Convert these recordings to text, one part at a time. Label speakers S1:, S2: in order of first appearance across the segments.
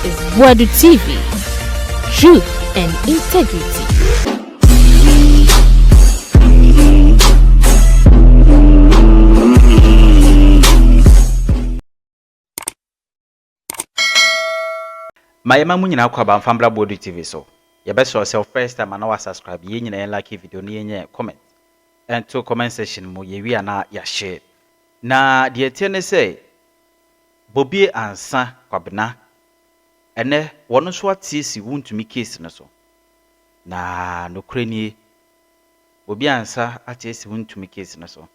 S1: is Boadu TV. Truth and integrity.
S2: My mama nyina kwa ba mfambra Boadu TV so. You best yourself first time and now subscribe. Ye nyina like video ni comment. And to comment section mo ye wi ana ya share. Na de tie say Bobie ansa kwabena. Ene wono so atie si Wontumi case no so. Na no krani Bobie ansa atie si Wontumi case no so.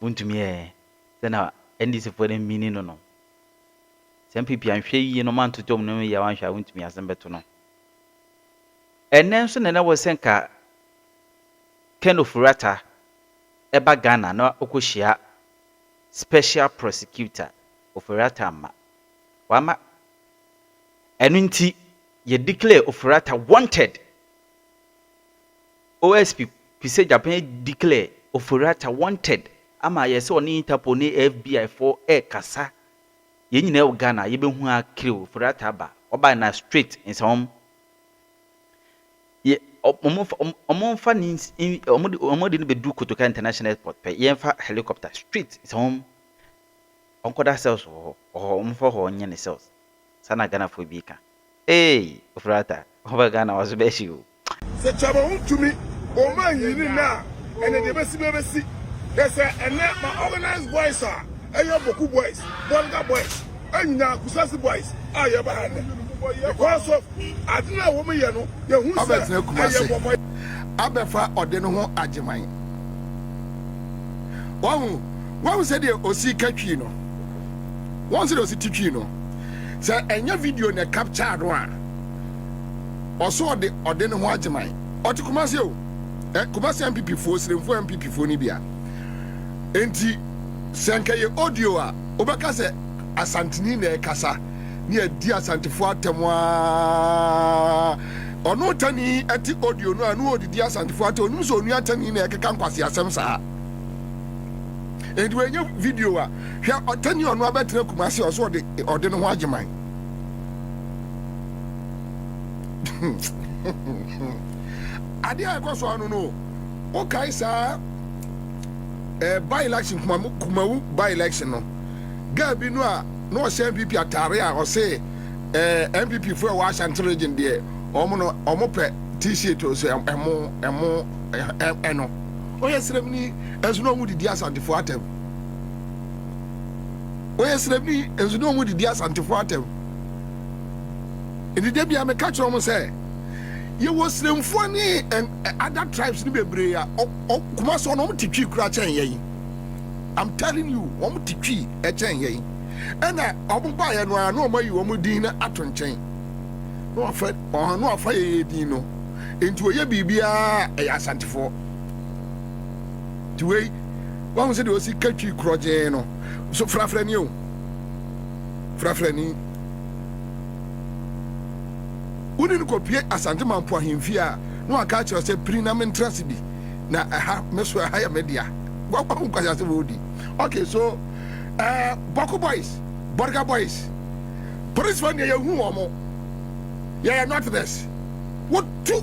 S2: Wontumi na ndisi for dem mini no. Some people are saying, no man to tell me, I want Wontumi assemble no. And then so na was senka Ofori Atta eba Ghana na okoshia special prosecutor Ofori Atta ma. Wama enu nti ye declare Ofori Atta wanted. OSP pise Japan declare Ofori Atta wanted. Ama ye se oni Interpol ni FBI for kasa. Ye nyina e Ghana ye be hu akire Ofori Atta ba oba na straight in some ye omonfa ni omodi no be du Kotoka International Airport pe ye mfa helicopter straight in some onkoda cells ho omfa ho nye ne cells sana Ghana for bi ka Ofori Atta oba Ghana was be shi o
S3: se chaba Wontumi o man yini na ene de besi they say ene ma organized boys are eyo boku boys bolga boys anyina kusasi boys aye ba hane because of adina wo me ye no ye hu say
S4: abefa ode no ho ageman wahu say de osi katwi no won say de osi titwi no say enya video na capture do a oso ode no ho ageman oti kumase o kumase MPP fo siremfo MPP fo ni bia enti senka ye audio a obeka se asantini na kasa ni adi asantifo atemwa ono tani ati audio no anu odidi asantifo ato onu so onu atani na ekeka nkwase asem saa enti wenye video a hwa otani ono abetre kumase oso ode no ho ageman adi akoso anu no o kai saa by election kumawu by election no gabi no a no se MPP atare a o se MPP for Washington region there omo pe t-shirt o so emo eno o yesrem ni enso no mu didi asantifo atem o yesrem ni enso no mu didi asantifo atem eni de bia me catch omo say ye was sremfo ni other tribes ni bebre ya kuma so no mtitwi kura chen yen I'm telling you wo mtitwi e chen yen ena obumpa ye no na omayi wo mudin na atonchen no afa ye din no enti wo ye bibia e asantifo tiwei wo se de o si katwi kroje no so frafrani o frafrani uni ko pie asante mampo ahemfi a no aka kire se prinament trust bi na aha meso aha ya media gwa kwasa se wodi okay so Boko boys Borga boys police fan ya hu omo ya not this what to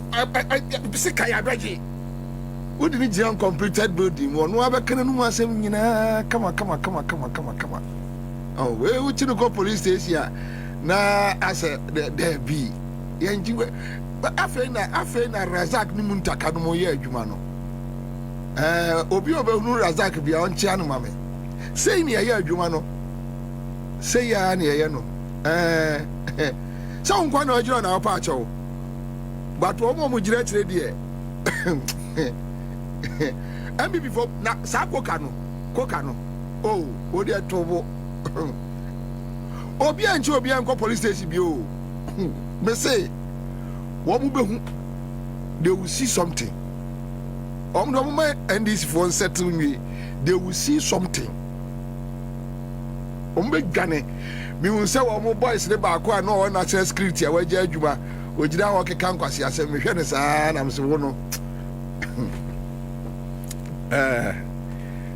S4: bisika ya baji wodi ni jian completed building wo no abekene no asem nyina kama oh we uchi no police station na ase there be yenjiwe afa na Razak ni muntaka no mo ye adwuma no obi obehunu Razak bia onche anu mame sei ni ye adwuma no sei ya ni ye no so nkwa na ojiro na opa acho but omo mo jira kire die MPP for na sa koka no oh odi etobo obi anche obi anko police station bi o me say what behu they will see something no moment and this for settle me they will see something be gane me won say wo boys ne ba ko na national security a waje adwuma ogira ho keka nkwase asem me hwe ne saa na mse wo no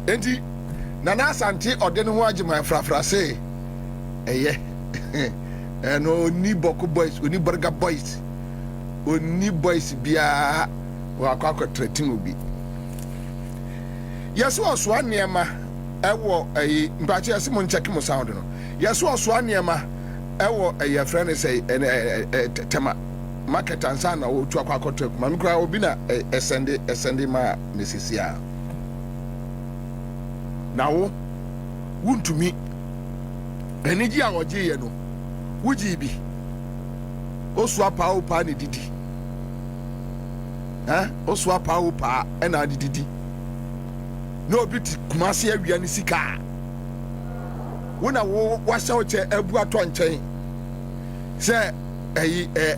S4: enti na asante ode ne ho agema frafra say eye and oni Boko boys, oni Burger boys, oni boys bia wa kwakwa threatening obi. Yes, was one near ma. Ewo mpachi ase mo check mo sound no. Yes, was one near ma. Ewo your friend say tema market ansa na wo tu akwa kotek. Mami kura obi na esende ma mesisia. Na wo Wontumi eniji a oje ye no. Wuji bi. Osua pa o pa ne didi. Osua pa o pa e na didi. No bit kumasi awia ni sika. Wona wo wasa o che abu ato nchen. Se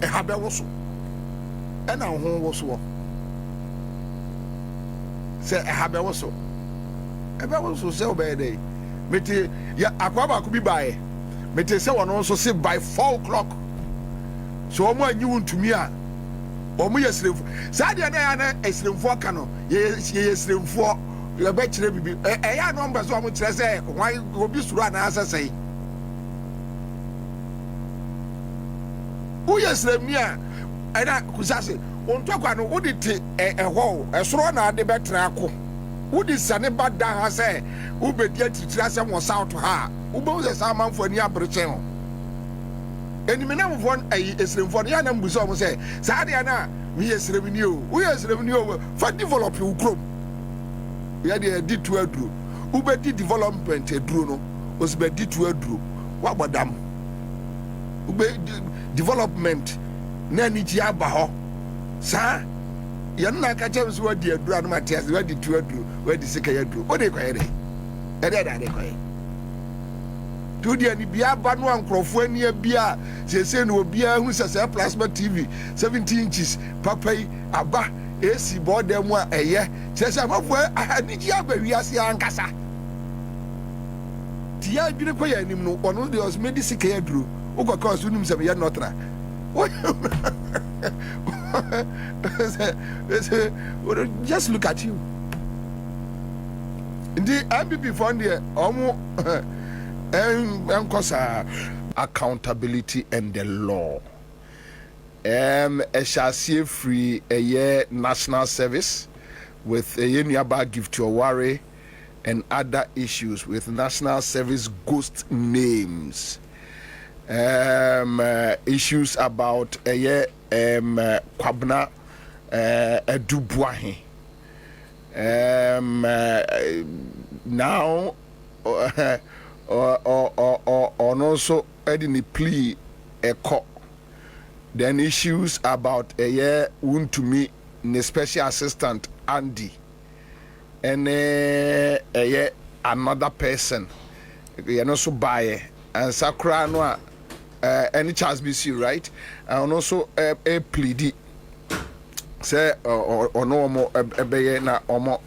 S4: habe wo so. E na ho wo so. Se habe wo so. Ebe wo so se obede. Meti ya akwaba ko bi bae. Meti se wono so se by 4 o'clock. So omo anyi Wontumi a omo yesremfo. Sa de na ya na esremfo aka no. Ye yesremfo you bet you be a number so much say why go be sure and answer say who yes me and I could say on talk and would it a hole a soro na de betra ko would this an bad down say who be get to try some was out to her who bows a salmon for near Britain and me now one is for the animal so say Sadiana we is revenue for develop you group. We had a D to a drew. Ubedi development a drew no. Was be D to a drew. What about them? Development. Nani Jiabaho. Sir, you're not catching what dear drew and Matthias, where did to a drew, where the sick a drew. What they call it? And then I call it. To the Bia Banu and Crofenia Bia, they say no Bia who's a plasma TV, 17 inches, Papa, Abba. AC board them one a year. Says I'm up where I had Nigia, but we are seeing Ancassa. Tia didn't pay any no one of those medicine care drew. Over course, you know, you're not. Just look at you. Indeed, MPP found the accountability and the law. A chassis free a year national service with a nearby gift to a worry and other issues with national service ghost names. Issues about a year Kwabna Dubuahi. Now or also adding a plea a court. Then issues about a year Wontumi, the special assistant Andy, and a year another person, you know, so buy and Sakura no any chance be see right, and also a pleady say or no more a na or more.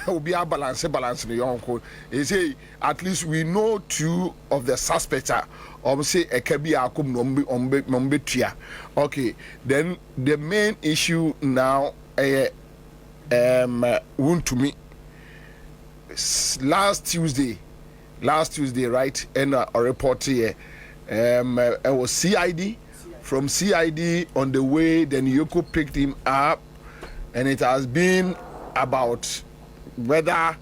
S4: Will be a balance in the uncle. He say at least we know 2 of the suspects are say a kebi akum nombe. Okay, then the main issue now Wontumi last Tuesday right, and a report here it was CID from CID on the way, then Yoko picked him up, and it has been about whether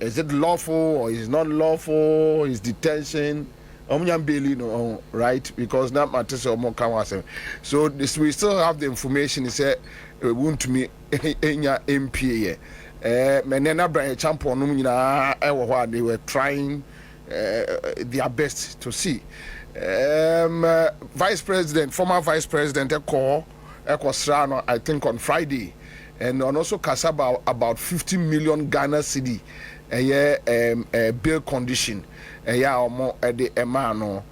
S4: is it lawful or is not lawful, is detention right, because that matters more can. So this we still have the information. He said Wontumi enya MP menena brand champion they were trying their best to see Vice President, former Vice President Eko Srano, I think on Friday, and also Kasaba about 50 million Ghana cedi bail condition at the Emano,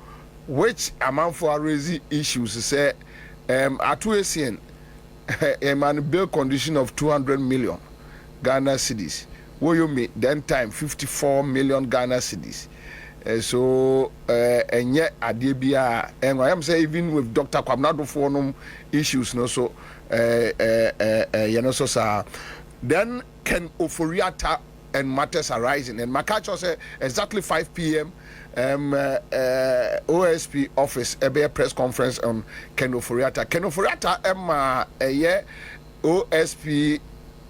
S4: which amount for raising issues say at a man bail condition of 200 million Ghana cedis. What you make then time 54 million Ghana cedis. So and yet Adebia, and I am saying even with Dr. Kwabnado Forum issues no so you know so sir, then can Ofori Atta and matters arising, and Makacho say exactly 5 p.m. OSP office a press conference on Ofori Atta. Ofori Atta OSP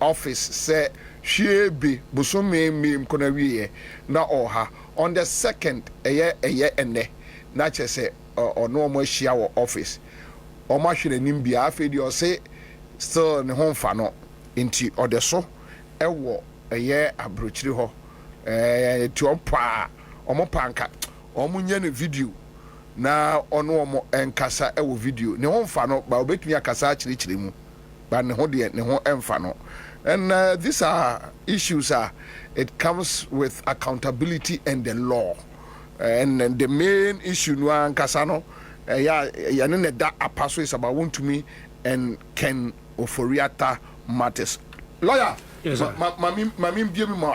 S4: office say Shiebe Busumi mim konawiye na oha on the 2nd ene na chese ono mo hia wo office o ma hwere nim bia afedi o say still ne ho mfa no nti o de so ewo abrochiri ho ti ompa omo panka omo nya ne video na ono omo enkasa ewo video ne ho mfa no ba obetumi akasa chiri mu ba ne ho de ne ho emfa no. And these are issues it comes with accountability and the law. And the main issue no Kasano that apostle is about Wontumi and Ofori Atta matters. Lawyer, yes, I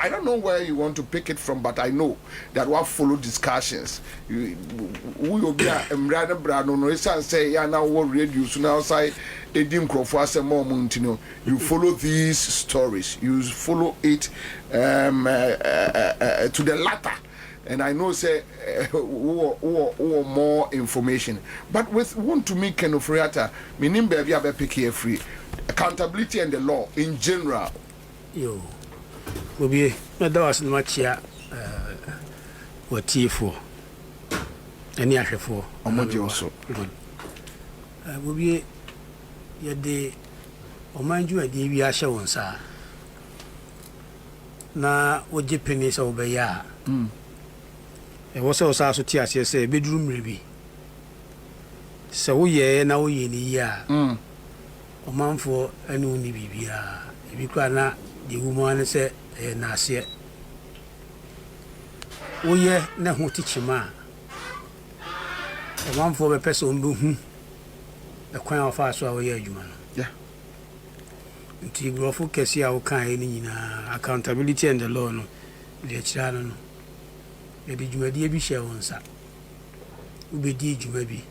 S4: don't know where you want to pick it from, but I know that we'll follow discussions. We will be a brand no say now what radio so now say Edim Crawford say more Montino. You follow these stories, you follow it to the latter. And I know say more information. But with Wontumi Ofori Atta, meaning baby have pick here free. Accountability and the law in general.
S5: Yo, Bobby, that was much what tea for. Any asher for.
S4: Also.
S5: Good. Bobby, yet they, or mind you, a DV Asher on, sir. Na, what Japanese over ya. It was also to as you say, bedroom review. So, ye, now ye in a year. Omanfo anu ni bibia ebi kwa na the woman say na se oye na ho tichima omanfo be pese ombe hu e kwan afa so a oye adwuma no
S4: yeah
S5: nti grofo kesi a wo kan ni nyina accountability and the law no le chira no e di dwuma die bi hye wonsa ubedi dwuma bi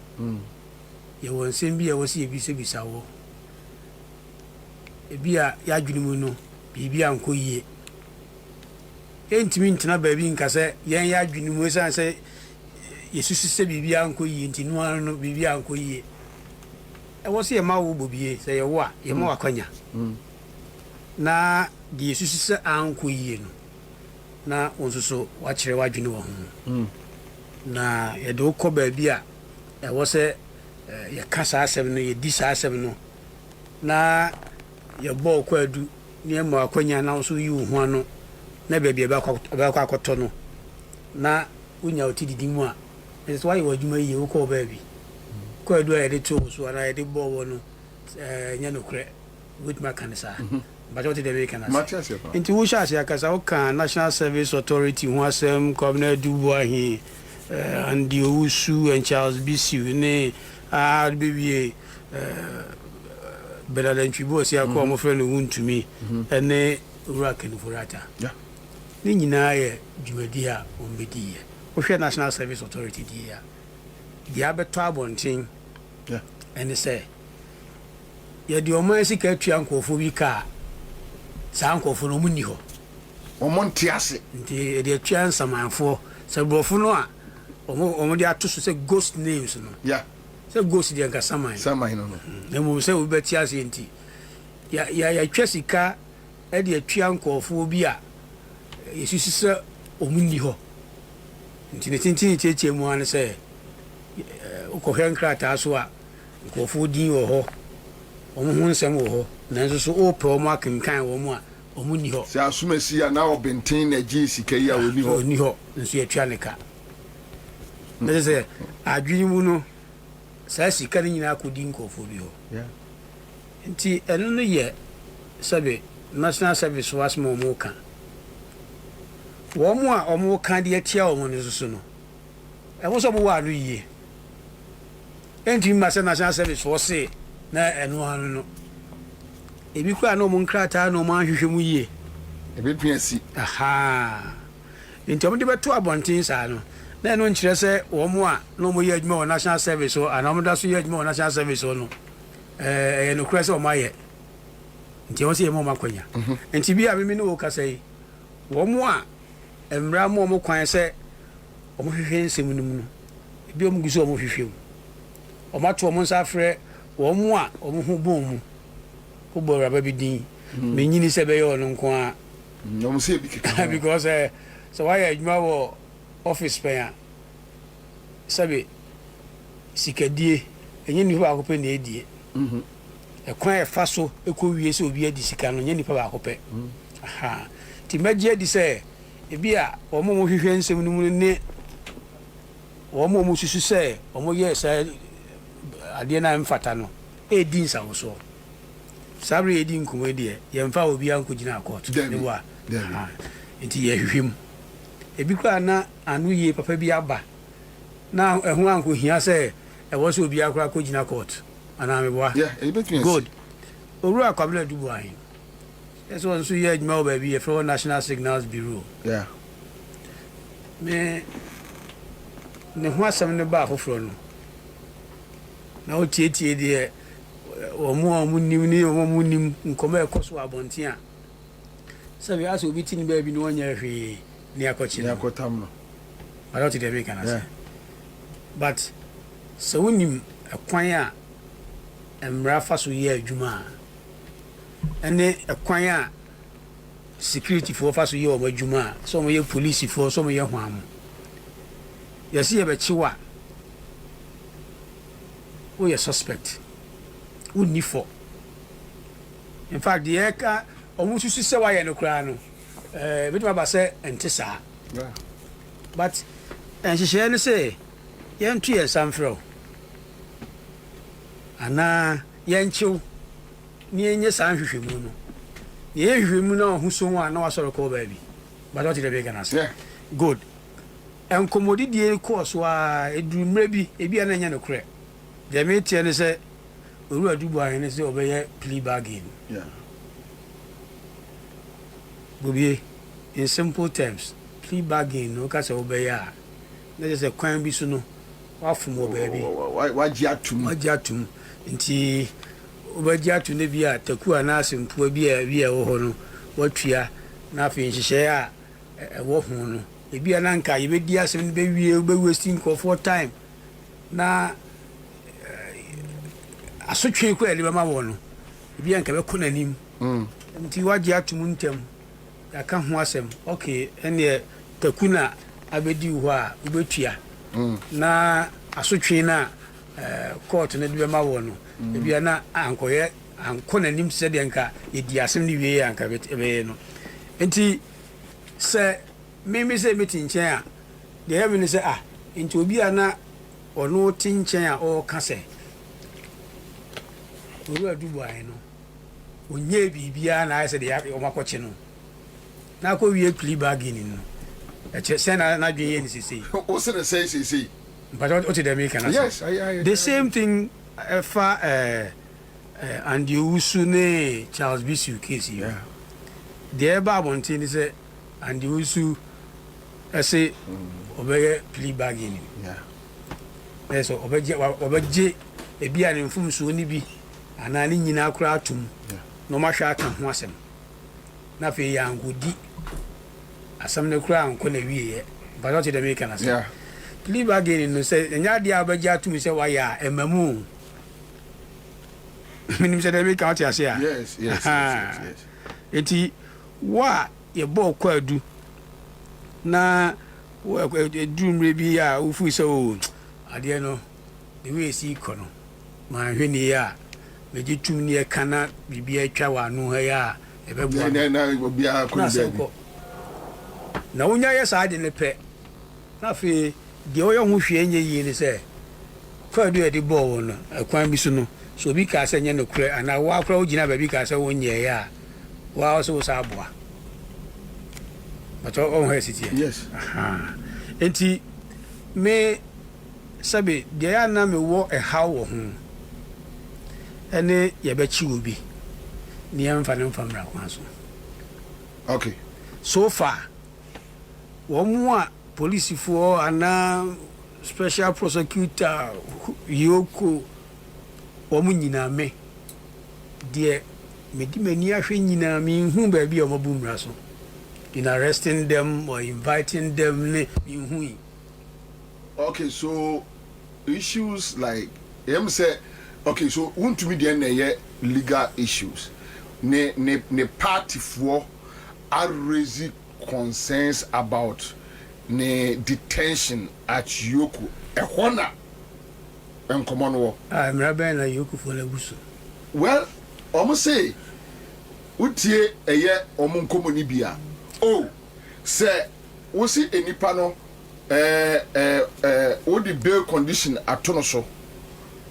S5: ye wonsem bi e wo se e bi se bisa wo ebia ya dwunimu no bibia nkoyie entimi ntina baabi nkase yen ya dwunimu san se yesusu se bibia nkoyie ntinu anu no bibia nkoyie e wo se ma wo bobie se ye wo a ye ma wakwanya na di yesusu se ankoyie no na onsoso wa kire wa dwuni wo ho na ye do ko baabi a e wo se ye kasa asem no ye di sa asem no na ye bo kwadu ne ma akwanya na so yi hu ano na baabi e ba kwa akoto no na unya otididi mu a is why you adwuma yi wo ko baabi kwadu a ye de to so ana ye de bo wo no nya no kre with my kanisa but what did they can say into wo sha sia kasa wo kan National Service Authority hu asem Governor Dubois hi and the Usu and Charles Bisu ne BBA better than Chibo see akọ mo friend Wontumi ene ura Ofori Atta
S4: yeah
S5: ni nyina ye dwumadi a ombedi ye wo hwe National Service Authority di ya dia beto abonten
S4: yeah
S5: ene say ye di oman sika atua nkofo bi ka sa nkofo no munni ho
S4: omonti ase
S5: nti de atua nsamanfo se brofo no a omo de atoso se ghost names no
S4: yeah
S5: se ghost de nka saman
S4: no
S5: na mo se wo beti ase nti ya twa sika e de atua nkofo bi a yesusu se omunni ho nti ne tintin tietie mu an se ukohwe nkrata so a nkofo din wo ho omo hu nsem wo ho nanso so ope omo akenkan wo mu a omunni ho
S4: se asumasi ya na obenten na gi sika yi a oni ho
S5: nso ya twa nika na se adwini mu no sa sika ni nyina akodi nkofo bi ho
S4: yeah
S5: nti eno no ye sabe National Service was mo kan wo mu a omo kan de atia wo no so no e wo so bo wa no yie enti ma se National Service wo se na eno anu no ebi kwa no mo nkrata no mo ahwehwe mu yie
S4: ebi piasi
S5: aha enti omo de beto abonten sa no na eno nkyere se wo mu a no mo ye adwuma wo National Service o ana mo da so ye adwuma wo National Service o no no kura se o ma ye nti wo se ye mo makwanya enti bi a me no wo kasa yi wo mu a emra mo kwan se omo hwehwe nsem num no ebi omo guso omo hwehwe omo ato omo nsa frɛ omo a omo ho bom mu ko bo raba bi din me nyini se be yo no nko a
S4: omo se bi kika
S5: because so why adwuma wo office pen a sabe sikadie enye nipa akopɛ na edie ekwan e fa so ekɔ wie se obi adi sika no nye nipa ba akopɛ aha ti magye adi se ebi a omo mo hwehwe nsem no mu ne omo mo susu se omo ye se ade na mfata no edi nsawo so sabre edi nkomo die ye mfa obi anko gina court ne wa enti ye hwehwem ebi kra na anu ye papa bi aba na ehu anko hia se e wo se obi akra ko gina court ana me boa good oru akwabla dubu ahin eso nso ye adwuma wo ba bi ye from National Signals Bureau me ne ho asem ne ba afoforo no na o tietie de omo nim ni omo nim nkoma ekoso abonten a sabi aso obi tin ba bi no nya hwe ni akochi
S4: ni akotam no
S5: ara ti de be kana say but so wonim ekwan a emra fa so ye adwuma ene ekwan a security for fa so ye o adwuma so mo ye police for so mo ye hwam yesi ye be chiwa o ye suspect uni for in fact the eka omu susu se wa ye no kra no bitu ba se ente saa but enhihye no say ye ntu ye samfro ana ye nchiw ni enye san hwehwemu no ye hwehwemu na ohuso wa na wasoro ko ba bi but what did they gonna say good enkomodi die course wa edu mre bi ebi ana nya no kra de me tie ne say oru adubu ahene say obeye plea bargain Bobie, in simple terms, plea bargain no ka say obeye a na just a kwan bi so no wa fumo baby
S4: wa giatum
S5: nti obagiatu ne bi a taku ana asempo bi a wo ho no watua na afi nhihye a wo ho no ebi ana nka ye bedi asem ne be wie be wasting for time na asotwe ko ele ba ma wo no ebi anka be ko nanim nti wagiatu mu ntem aka ho asem okay ene taku na abedi wo a obetua na asotwe na court na de ma wo no ebi na ankoye ankona nim se de nka edi asem ni wie anka be no enti se me se metin chen a de ya me se enti obi ana ono tin chen a o ka se oru adubu ayi no onye bibia na ase de ya o makoche no na ko wie plea bargaining no eche se na dwen ni sisi
S4: o se na say
S5: but what did they make an
S4: yes
S5: the same thing and you usune Charles Bisu case here the Bible thing say and you usu say obey plea bargaining so obeje ebi an mfum so ni bi ana ni nyina akura atum no ma hwa aka ho asem na fe ya ngodi asam ne kura anko na wiye but what did they make an plea bargaining no say nya dia abaja to me say why ya emamu minim say dey count ya say
S4: yes
S5: eti wa ye bo kwadu na edu mre bi ya ufu say o ade no the way see kono ma hwene ya meji tum ne kana bibia atwa wa no ha ya ebebu
S4: na obi a ko be
S5: na unya ye sa ade ne pe na fe de oyo hu hwe enye yi ni se kwadu e de ball no akwan bi so no so bi ka se nye no kure ana wa kura ogina ba bi ka se wonye ya wa so sa aboa but on he city
S4: yes
S5: enti me sabe de ya na me wo e ha wo hu ene ye be chi obi ni em fa ne mfa mra kwa so
S4: okay
S5: so far wo mu a police for ana special prosecutor yoko omu nyina me de medi mani ahwe nyina me hu ba bi o mabu mra so in arresting them or inviting them ne hu
S4: Okay, so issues like him say, okay, so Wontumi dey legal issues. Ne party for are raising concerns about ne detention at Yoku. Ehona and common war.
S5: I'm rabbi na Yoku for Lebusu.
S4: Well, almost say, Utie a year or Moncomonibia. Oh, say, we see any panel, all the bail condition at Tonoso.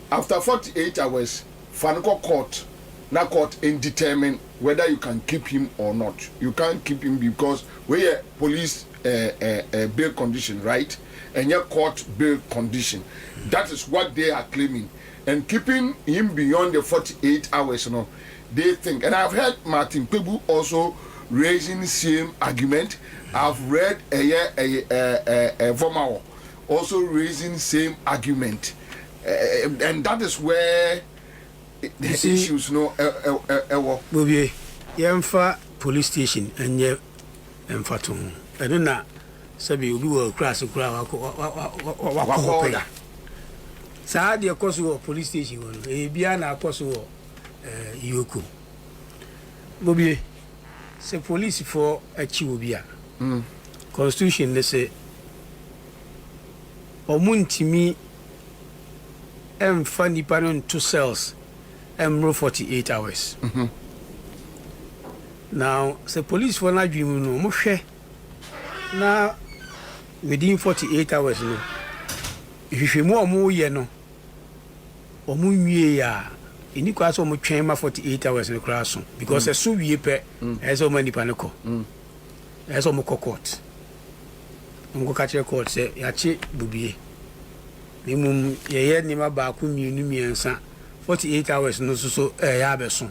S4: After 48 hours, Fanco court, na court and determine whether you can keep him or not. You can't keep him because we are police bail condition, right? And your court bail condition. That is what they are claiming. And keeping him beyond the 48 hours, you know, they think. And I've heard Martin Pebu also raising the same argument. I've read Vomao also raising same argument. And that is where the issues, you know,
S5: Bobby, Yamfa police station and ye Mfatum. I don't know. Sabi we will cross a crowd. Saa de koso police station won e bia na koso Yoku Bobby se police for achi obi a constitution ne se omuntimi emfa nipa no to cells emro 48 hours now se police for na dwimu no mo hwe na within 48 hours no hwehwemu omo ye no omo nwie ya eni kwa so omo twen ma 48 hours no kra so because e so wie pe e so mani pa ne ko e so mo court ngo ka che court se ya che bubie ni mum ye ni ma ba ku mienu miensa 48 hours no so ya be so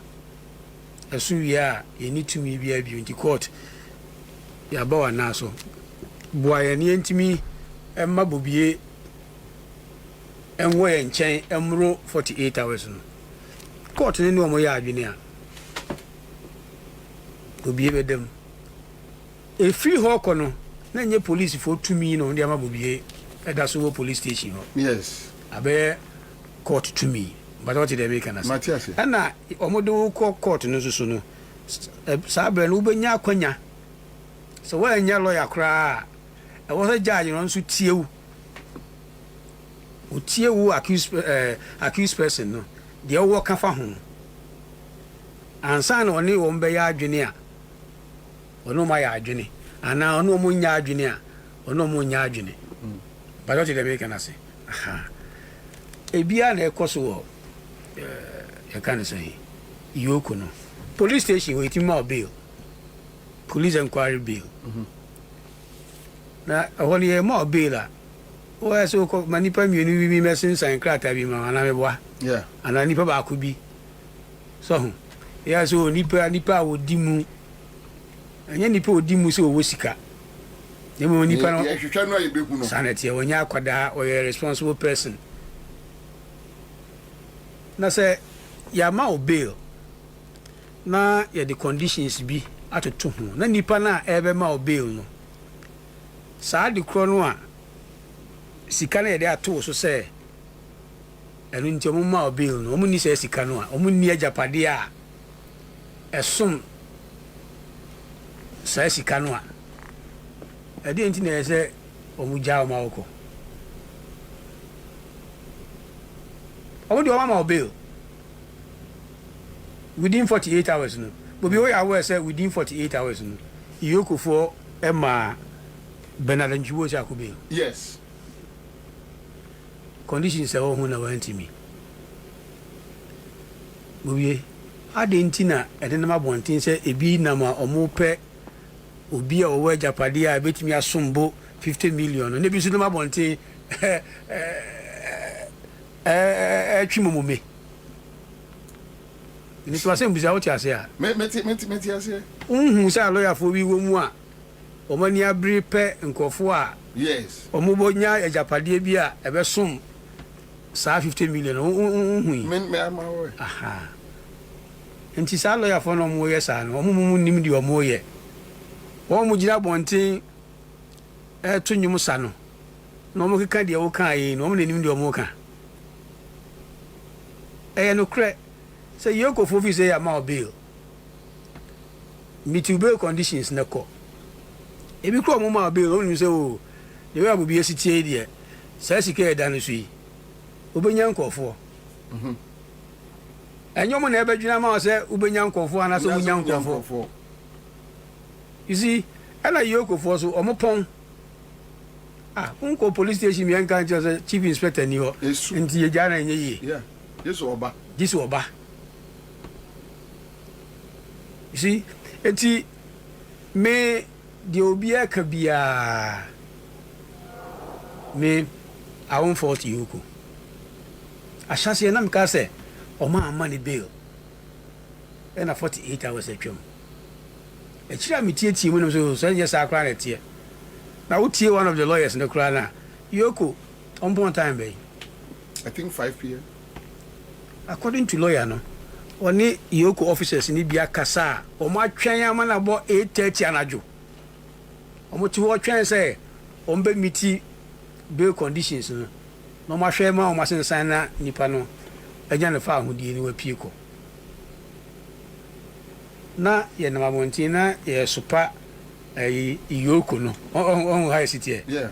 S5: e so wie a eni tumi bia bi nti court ya ba wa na so boa ye ni ntimi emma bubie enwo ye nchen emro 48 hours no court ni no mo ya adwene a obi bedem e free hawk no na nye police for tumi no ndi ama bobie e da so police station ho
S4: yes
S5: abe court tumi but what they make na
S4: Matias
S5: na omodo ko court no so no sabre no ubenya akwanya so wa nya lawyer kra e wo judge no so tiewu otiewu accused person no de wo ka fa ho ansa na oni wo mbe ya adwene a ono ma ya adwene ana ono mo nya adwene a ono mo nya adwene but what they make na say aha ebia na ekoso you can say Yoku no police station waiting more bail police inquiry bail na aholi e more bail a o so ko manipa mienu bi mesin san krata bi ma na meboa
S4: yeah
S5: ana nipa ba ko bi so ya so nipa odimu anya nipa odimu so wo sika nemo nipa no
S4: e hwehwa no ayebeku no
S5: sanity e wonya akwada o responsible person na say ya ma o bail na ya the conditions bi atoto ho na nipa na ebe ma o bail no saa de kro no a sika na ye de ato so say enu nti o ma o bail no o mu ni say sika no a o mu ni ajapade a esom say sika no a e de nti na ye say o mu ja o ma oko o mu de o ma o bail within 48 hours no but we are aware say within 48 hours no Yoku for Emma Bernard Njuwo Jacobe
S4: yes
S5: conditions say oh na wanti mi bowie ade ntina ede na mabontin say ebi na ma omo pe obi a owo japade a betimi asombo 50 million no bi so na mabontin twimomome ni to asem buza what you say a
S4: meti ase
S5: sa lawyer for wi wo mu a omani abri pe nkofo a
S4: yes
S5: omubo nya ajapade bi a ebesom saa 50 million hui
S4: me ama wo
S5: aha enti sa lawyer for no mo ye sa no omumu nim di omo ye wo mu gina bonten to nyum sa no no mo ka de wo kan yi no mo nanim de mo ka no kre say yoko fo fi say ama bail meet bail conditions na ko ebi kro mo ma bail o ni say o de we abubi esitie de say sika e da no so yi obenya nkofo enyo mo na ebe dwuna ma say obenya nkofo ana so obenya nkofo you see ana yoko fo so omopon unko police station mi anka say chief inspector ni ho nti ye jana nye yi
S4: this oba you see eti me de obi aka bia
S5: me I won't fault yoko ashase na mka say o ma money bail and a 48 hours atwam e kira me tie mu no so yes akra na tie na wo tie one of the lawyers no kra na yoko on point time be
S4: I think 5 p.m.
S5: according to lawyer no oni yoko officers ni bia kasa o ma twen ama na bo 8:30 anajo o mo ti wo twen say o mbe miti bail conditions no ma hwe ma o ma sensan na nipa no agya ne fa ahodie ni wa pie ko na ye na mabonti na ye supa yoko no on high city
S4: yeah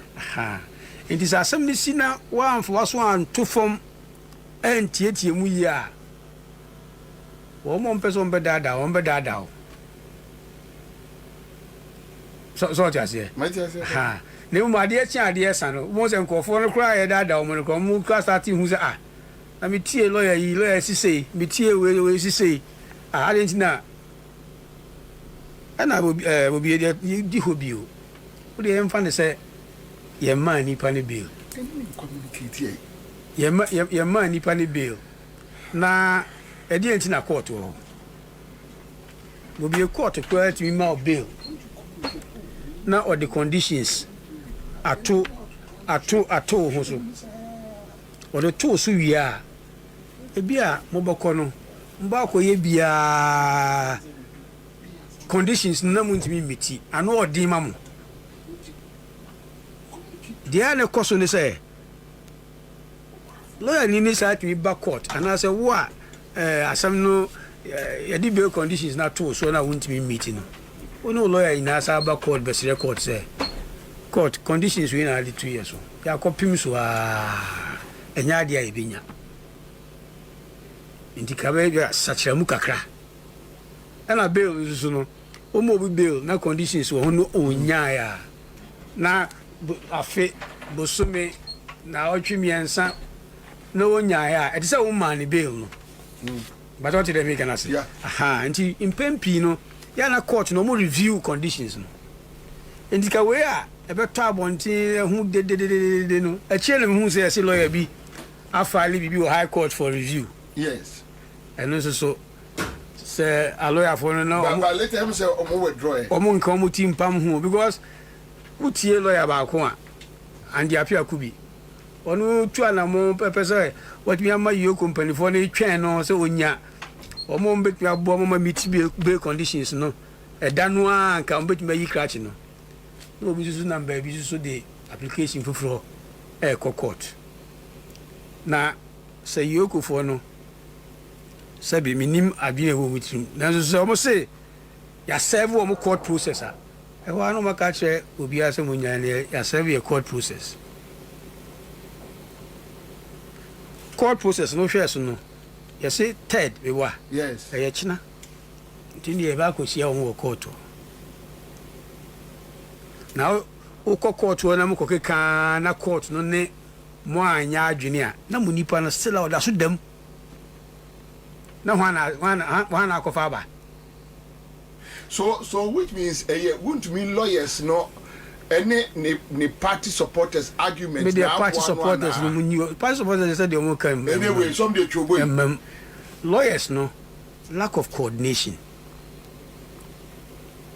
S5: it is asem ni sina wa amfo so anto fom entietie mu yi a wo mo mpeso mbe dada o so tiase ha ne mu ade chi ade san no mo se nkofo no kra ye dada o mo no mu ka start hu se na me tie lawyer sisei me tie we sisei ade ntina ana bobi di hobby o de emfa ne se ye man nipa ne bill
S4: communicate
S5: ye man nipa ne bill na edi ntina court o bobi court kwa ti ma bill na all the conditions ato ho so o de to so wi a ebia mo boko no mba akoye bia conditions na mu ntimi meti ano odin ma mo dia ne koso ne say lawyer ni say to be court and I say wa asam no ya di bail conditions na to so na wuntimi meti no ono lawyer ina say ba court be say court say court conditions we na di 2 years so ya kopim so enya dia ebinya inti kabe ya sachiramu kakra ana bail so no o mo bi bail na conditions wo no onya ya na afe bosume na otwemiensa na onya ya e say wo man bail no but what they make an say nti impempi no ya na court no mo review conditions no inti ka we a e beto abonti hu de no a chele hu say lawyer bi afali bibi o high court for review
S4: yes
S5: and so say a lawyer for no
S4: but later him say omo withdraw
S5: omo nkan omo team pam hu because utie lawyer ba ko a and ya pia kubi onu tu anamo pepese what me ama yo company for na twen no say onya omo mbet ya bo omo meet bail conditions no e danu a nka mbet ma yi crash no no bi su number bi su the application for court na say yoko for no sabi minim adwene wo witrim nanso so mo say ya serve wo mo court process a e ho anu maka che obi ase mo nyane ya serve a court process no hwe so no ya say third we wa
S4: yes
S5: e ya china ntini e ba ko sia wo court na o court na mo kokeka na court no ne mo anya adwene a na mo nipa no still oda so dem na wana akofa ba
S4: so which means Wontumi lawyers no any ne party supporters argument
S5: with the party supporters no munyo party supporters said they mo kan
S4: anyway some dey chobo
S5: lawyers no lack of coordination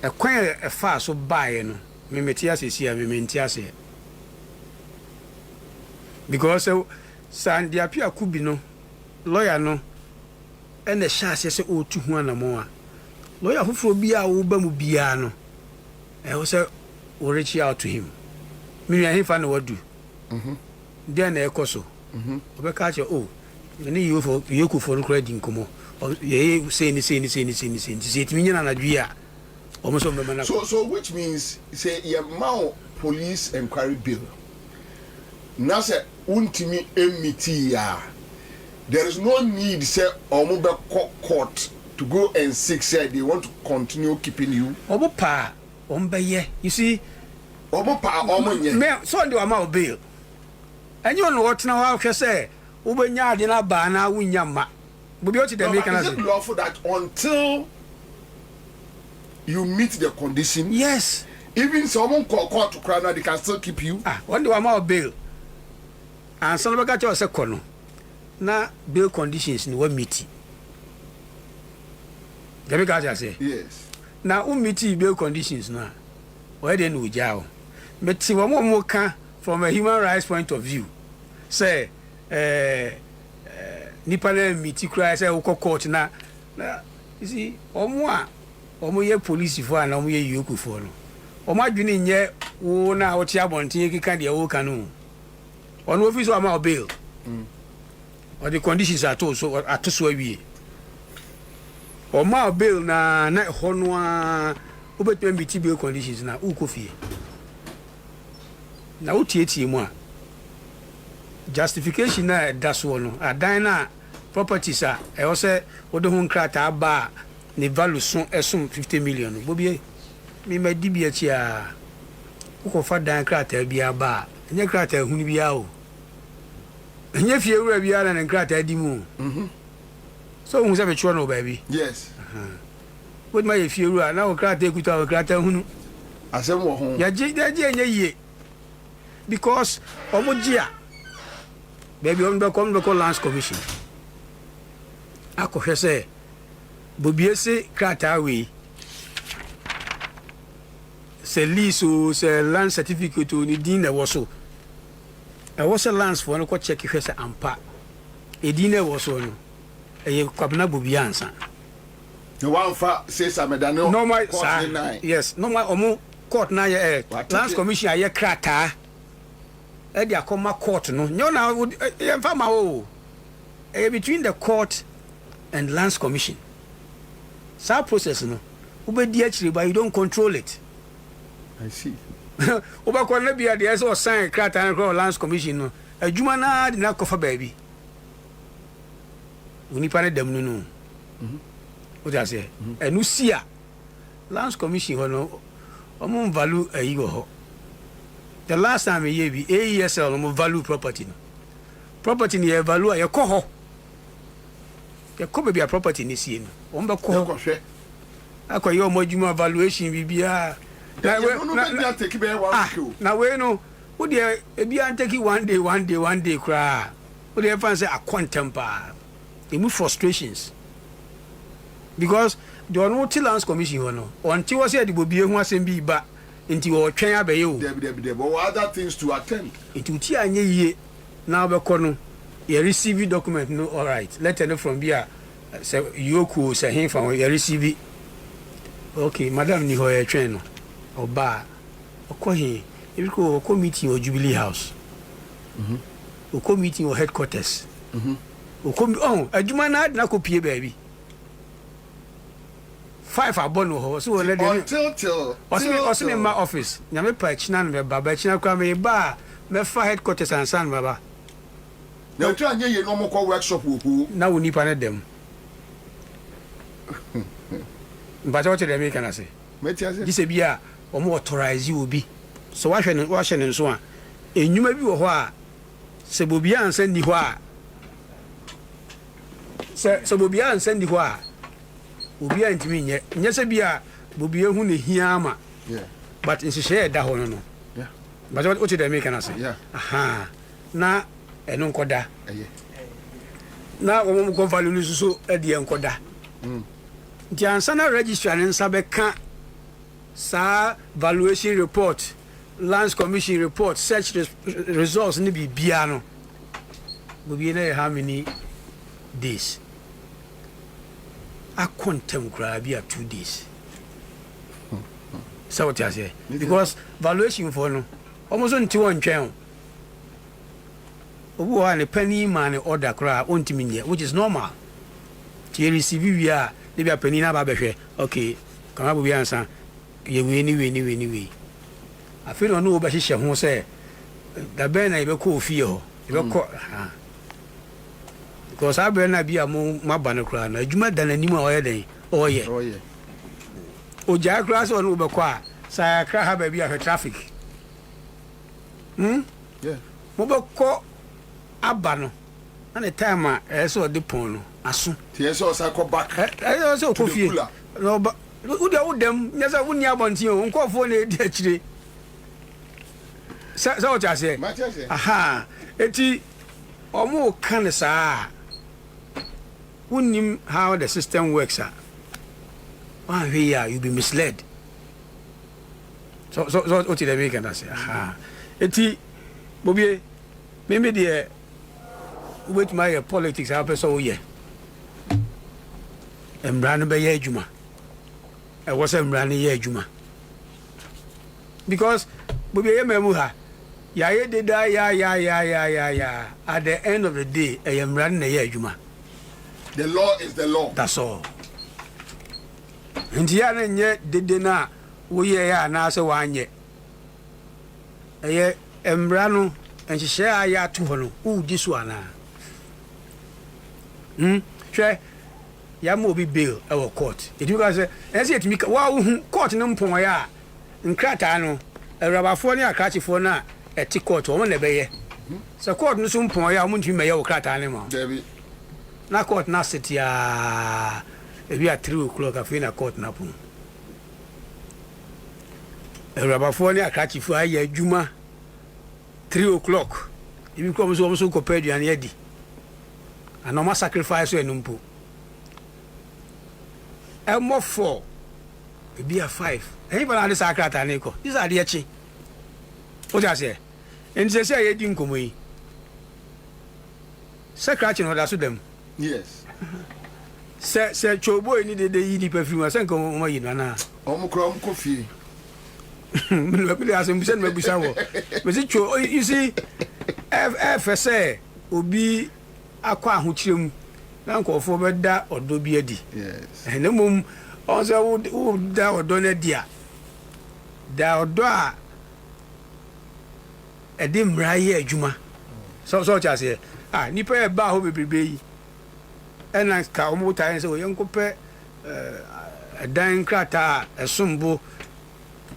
S5: e kwan e fa so bae no me meti asesi a me menti ase because sand dia pia kubi no lawyer no and the chance say o tu hu anamo a lawyer fufuro bia wo ba mu bia no e wo say we reach out to him me nua him fa na wadu then e koso obeka che oh ni you for credit nkomo ye say ni ti nyina na dwi a almost
S4: so which means say your mount police inquiry bill now say Wontumi emiti ya there is no need say omo be court to go and seek say they want to continue keeping you
S5: obo pa ombe you see
S4: obo pa omo ye
S5: me so ndi wa ma bail enyo no wotena wa hwe say ubenya ade na ba na wunya ma bobi oti dem make na say
S4: lawful that until you meet the condition
S5: yes
S4: even someone court to cry now they can still keep you
S5: one day wa ma bail and some bega cho say kono na bail conditions ni wa meet dem ga say
S4: yes
S5: na u meet bail conditions na why dey no jao but wo mo ka from a human rights point of view say nipa na meet cry say wo court na you see omo ye police for na omo ye yoku for no omo adwene nye wo na wo ti abonten kika de wo kan no ono office o ma bail or the conditions are to so awie o ma bail na hono a obetu meet bail conditions na ukofie na utieti mu a justification na daso no adan na properties a e wo se wo de ho nkrata ba ne value so esum 50 million bobie mi ma di bia chi a ko fa dan krata bia ba nya krata hunu bia o nya fie wura bia na nkrata di mu so hu se be chwo no baby
S4: yes
S5: what my fie wura na o krata ekuta o krata hunu
S4: asem wo ho
S5: ya je nya yie because omojia baby on be come lands commission akọhwe se bobie se krata we se lease o se land certificate o ni din na wo so e wo se lands for no ko check hwe se ampa e din na wo so no e kwabna bobie ansa
S4: the one fa say samedano
S5: normal yes normal omo court na ye lands commission aye krata e dia come court no nyo na e fa ma o between the court and lands commission that process no ubedi actually but you don't control it.
S4: I see.
S5: Uba ko na bia de so sign krata na lands commission no adwuma na de na kofa baby uni pa na dem no o ja say enu sia lands commission ho no omo value ayi ho the last time ye bi AESL omo value property no property ni value ya ko ho ya ko be property ni sie no on be ko
S4: hwe
S5: akoye omodwuma valuation bibia na we no wo de ebi an take one day kra wo de fan say a contempa e mu frustrations because the one lands commission no until was say the bobie hu asem bi ba nti wo twen abaye o
S4: but other things to attend
S5: it uti anye yie na be ko no you receive document no all right letter no from here say yoku say him from you receive okay madam ni ho ye twen no oba okohi ebiko committee o Jubilee House o committee o headquarters adwuma na ko pie baby 5 abono ho so le de
S4: till
S5: osime ma office nyame pa china no me baba china kwa me ba me fa headquarters ansan baba
S4: na otu anye ye no mo ko workshop wo
S5: na woni pa na dem mbacha wote de me kana se
S4: metiase
S5: dise bia omo authorize obi so wa hwe ne nso a enwuma bi wo ho a se bobia ansan ni ho a se bobia ansan ni ho a obi antimi nye se bia bobia hu ne hia ama but insise da ho no but what you dey make na say aha na eno nkoda na wo mo ko value so e de nkoda nti ansa na register ne nsa be ka sa valuation report lands commission report search results ni bibia no bobia na how many days a quantum grab ya 2 days so what I say because valuation for no almost on 21 twen obu wa ne penny man order kra ontimi nye which is normal ti receive wi a ne bia penny na ba behwe okay kama bo bia nsa ye we ni afi no no ba hihye ho se da ben na ibe ko ofie ho ibe ko ha because abe na bia mo maba no kra na adwuma da na nimu a oye den oye o ja kra so no be ko a sa kra ha ba bia for traffic
S4: yeah
S5: mo be ko aba no na the time a so de pon no aso
S4: tie so sa ko back
S5: so ko fie no ba udem nyasa wuni abonti o nkofo na edi akire sa o cha se aha eti omo kan sa unim how the system works one here you be misled so o ti dey make and say aha eti bobie me dey wait my politics happen so ye embrano be ye adwuma e was embrano ye adwuma because bobie ye memu ha ya ye did ya at the end of the day I am running a year juma.
S4: The law is the law.
S5: That's all. And ya nye did na we ya na so one ye. Embrano and she share ya to hono. This one Sure ya mo be bail our court. It you guys say it me wow court no mpon ya nkrata no Rabafo ni akachifo na eti court o na beye so court no so mpon ya mo ntimi yaokrata ne mo na court na sit ya e bi at 3 o'clock afi na court na pon Rabafo ni akachifo aye adwuma 3 o'clock ibi ko so ko peduan ye di anoma sacrifice so enumpo emo 4 e bi a 5 anybody na this akrata ne ko these are the echi o ja say en say say ye di nkomo yi secretary no da so dem
S4: yes
S5: se chobo ni de yi di perfume say nkomo mo yi na
S4: o mo kro ko fi
S5: me no be asem bi say me busa wo me say cho you see f say obi akwa ahokirem na nkofo be da odo bi adi
S4: yes
S5: en mum on say wo da odo na dia da odo a edi mraye adwuma so cha say nipa e ba ho bebrebe yi ena ka o mo ta say o yenkope dan krata esumbo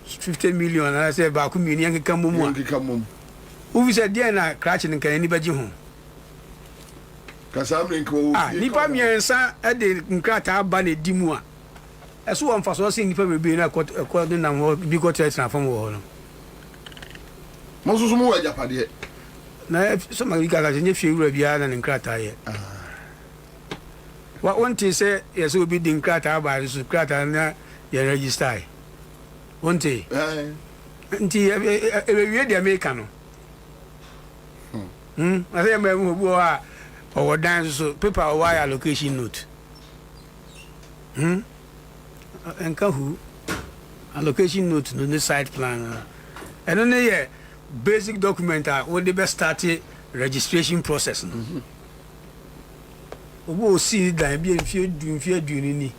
S5: 50 million na say ba ku mini yanka mumu a uvi say dia na crash nkan ni baji ho
S4: kasamre nko
S5: nipa miensa e de nkrata ba na dimu a eso won faso say nipa bebrebe na ko na bi ko tret na fam wo no
S4: mo so mo wa japade
S5: na so magika ka nye fie wura bia na nkrata ye wa wonti say yeso obi di nkrata ba so nkrata na ye register wonti nti e de America no ase me mu obu a o dan so paper o wire allocation note enka hu allocation note no the site plan and on the basic document when they best start registration process obu see dan bi enfie du ni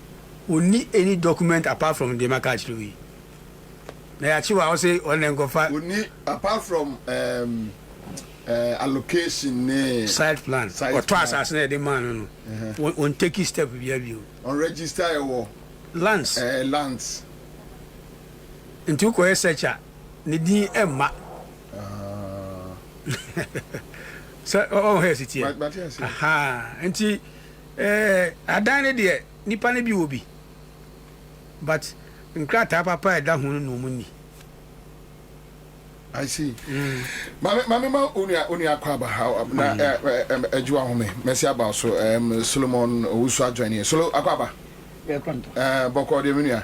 S5: oni any document apart from the market we na ya chiwa o say on enkofa
S4: oni apart from allocation ne
S5: site plan or twice as na the man no on take step bia bi
S4: on register your
S5: lands
S4: lands
S5: into ko searcher ne din emma so oh hesitate aha enti adan ne de nipa ne bi obi but nkrata papa e da hu no mu ni
S4: I see. Mama oni akwa ba ha na ejuwa ho me. Merci about so Solomon Owusu join Solo akwa ba.
S6: E kwanto.
S4: Boko de menua.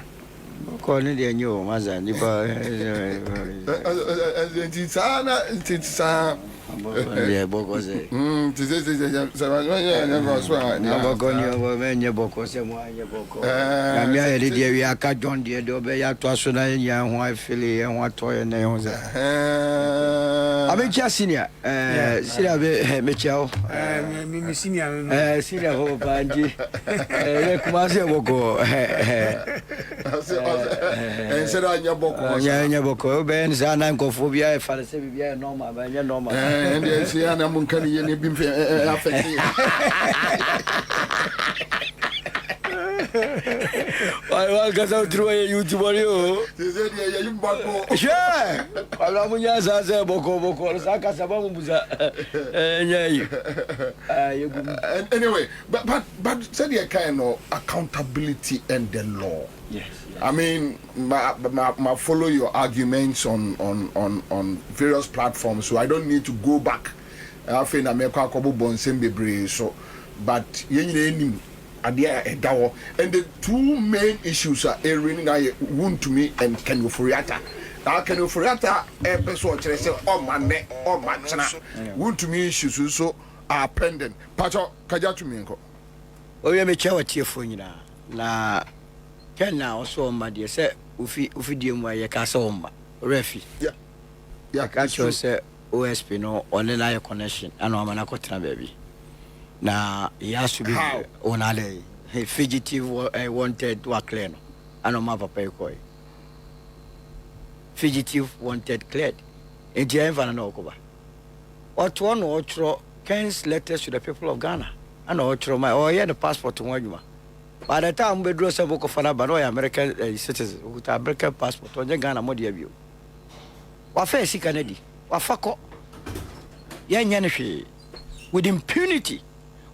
S6: Boko ne de nyo maza ni ba.
S4: Ntisa
S6: ya boko ze. Boko ni o me nye boko se mo anye boko. Na mi ya de wi aka John de do be ya to so na ya ho afili ya ho to ye na ho ze. Abecha senior. Senior Mechao.
S5: Senior.
S6: Senior ho panji. Kumasi boko.
S4: Ensera anya boko.
S6: Anya boko. Ben sana nkofobia false bibia normal, banya normal.
S4: Ndi sia na munkani yene bimfe afeki.
S6: Why gaza through YouTube audio?
S4: Tizedi ya yumbako.
S6: Sure. Ala munya sasa boko saka sababu mbuza. Nyai.
S4: Anyway, but said you kind of accountability and the law.
S6: Yes.
S4: I mean, my follow your arguments on various platforms, so I don't need to go back. I think I make a couple bonsembe so, but and the two main issues are Wontumi and Ofori Atta. Now Ofori Atta episode say man Wontumi issues so are pending. Pacho kajatu enko.
S6: Oh yeah, me chawa tiefo nyina. Na ken na also ma de say ufi die mu aye ka say omba. Refi.
S4: Yeah,
S6: ka cho say OSP no online connection ana o mana ko tena baby. Na he has to be on a fugitive wanted to a clear no ano ma papa ekoi fugitive wanted cleared e je enva na okoba oto no otro Ken's letters to the people of Ghana and otro my oh yeah the passport to one by the time we draw some boko fana ba no American citizens with American passport on Ghana mo dia bio wa fa si Canada wa fa ko ya nya ne hwe with impunity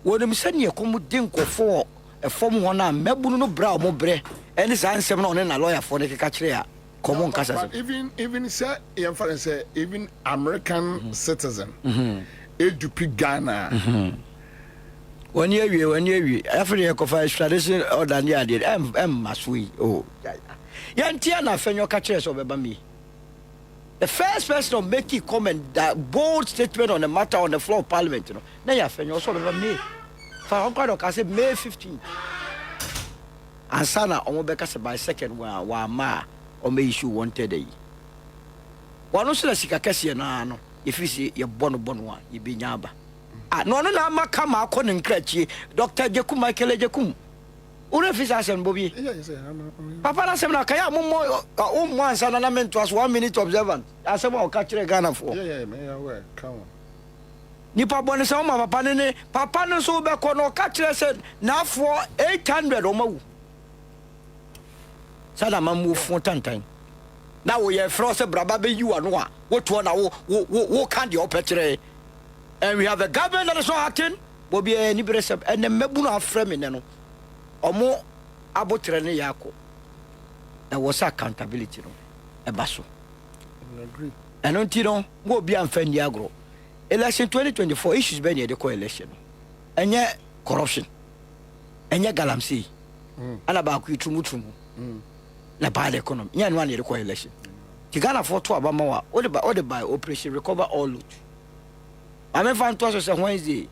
S6: wodem sane yakomu dinko for a form one mebunu no bra mo bre any sansem no na lawyer for the kire a common kasa
S4: even say even American citizen edupi Ghana
S6: when you every kofa extradition order near did masui oh yantia na fenyo ka kire so beba mi the first person to make a comment that bold statement on the matter on the floor of Parliament, you know. Now you feel also over May. For I say May 15th. And sana omobeka by second wa ma o may issue wanted day. One also la sikakesi na no. If you see your bon one, you be nyaba. Ah no ma kama akọ ne nkrechi Dr. Jekum Michael Jekum. Ure fisa sen bobi. Papa na sem na kaya mo ansa na men to as 1 minute observant. Asem o ka kire Ghana for.
S4: Me aware. Come on.
S6: Ni papa ne sem ma papa ne so be ko no ka kire se na for 800 o mawu. Sada mamu fon tantan. Na wo ye fro se braba be you ano a wo to na wo kan de opetire. And we have a government that is not acting. Bobi ni bresem and mebu na afre me ne no. Omo abotre ne yako. There was accountability no. Ebaso.
S4: I agree.
S6: And until no go be amfani agro. Election 2024 issues be near the coalition. Enye corruption. Enye galamsey. Ana ba ku trumu. Na bad economy. Nya no near the coalition. Tigana for to abama wa. All the by operation recover all loot. I mean fan to say Wednesday.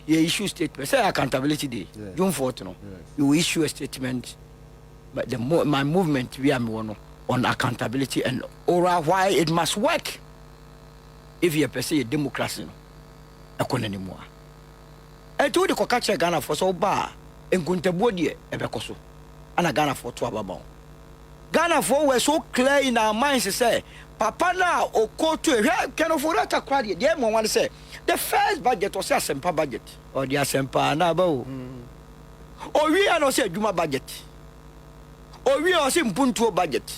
S6: You issue statement. Say accountability day. June 4th, no. Yes. You issue a statement, but my movement we are on accountability and oral why it must work. If you per se a democracy, no, I anymore. I told the Kokacha Ghana for so bar and Kuntabodi ebekoso, and a Ghana for 12 about. Ghana for were so clear in our minds to say, Papa now or go to a kind of water credit. The one say. The first budget was a Sempa budget or the Sempa Nabo. Or we are not say Juma budget. Or we are saying Punto budget.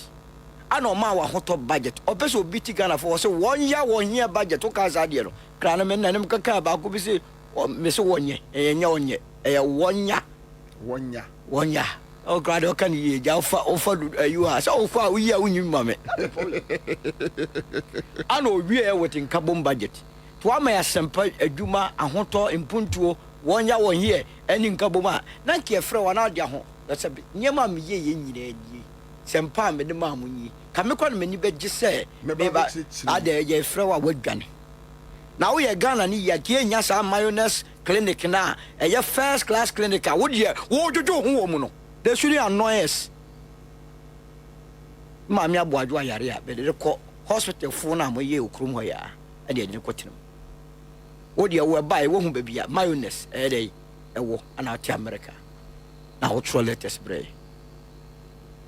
S6: I know Mawa hot budget. Or Peso BT Ghana for say 1 year budget. Okazadio. Cranaman and Mkaka could be say, or Miss 1 year, a 1 year. 1 year. Oh, God, how can you offer you are so far? We are winning, mammy. I know we are waiting carbon budget. Wama ya sempa adwuma ahoto impuntuo 1 year 1 year eni nkaboma na nke efre wana dia ho that's nyema me ye nyina adi sempa me de ma munyi kamekwa no mani beje se beba ade ye efre wa wadwane na wo ye Ghana ni ya ke nya sa mayonnaise clinic na ye first class clinic a wo de wo jojo ho wo mu no they should annoy us ma me Boadu ayare a be de ko hospital fo na mo ye okrum ho ya and the Nicotinum. What you were by won't be a mayonnaise, a day, a war, and out to America. Now, try let us pray.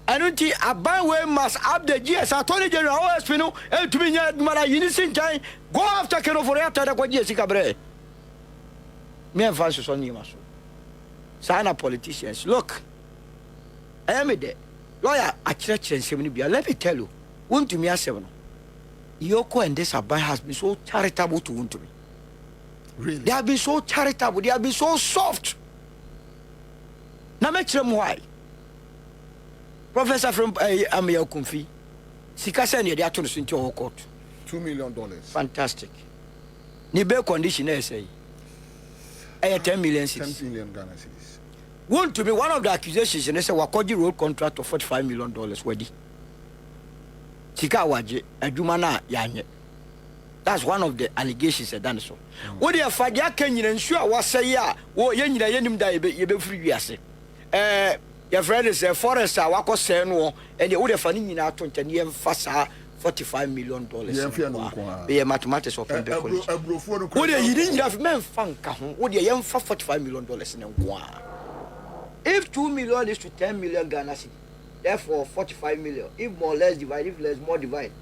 S6: I don't think a byway must update GS Attorney General OSP no and to be Mara Unison time. Go after Ofori Atta what Jessica Bray. Me and Francis on you, Sana politicians. Look, I am a day. Lawyer at church and 70. Let me tell you, Wontumi a 7. Yoko and this Abai has been so charitable to Wontumi.
S4: Really?
S6: They have been so charitable, they have been so soft. Now make them why. Professor from Amia Kumfi, Sikasani, they are to the into court.
S4: $2 million.
S6: Fantastic. Ni bail condition, I say. 10 million.
S4: 10 million Ghana cedis.
S6: Want to be one of the accusations, and they say, Wakoji road contract of $45 million. Wedi. Sika waje, Adumana Yanye. That's one of the allegations that done so. What do you find? Ya Kenyan and sure was say, ya, or Yenim die, you be free, yes. Your friend is a forester, Wako Senwo, and the other funny in our 20 years fasa $45 million. Be a mathematics of Pembe College. What you didn't have men funk, what you young for $45 million in a one. If 2 million is to 10 million Ghana cedi, therefore 45 million. If more or less divide, if less more divide.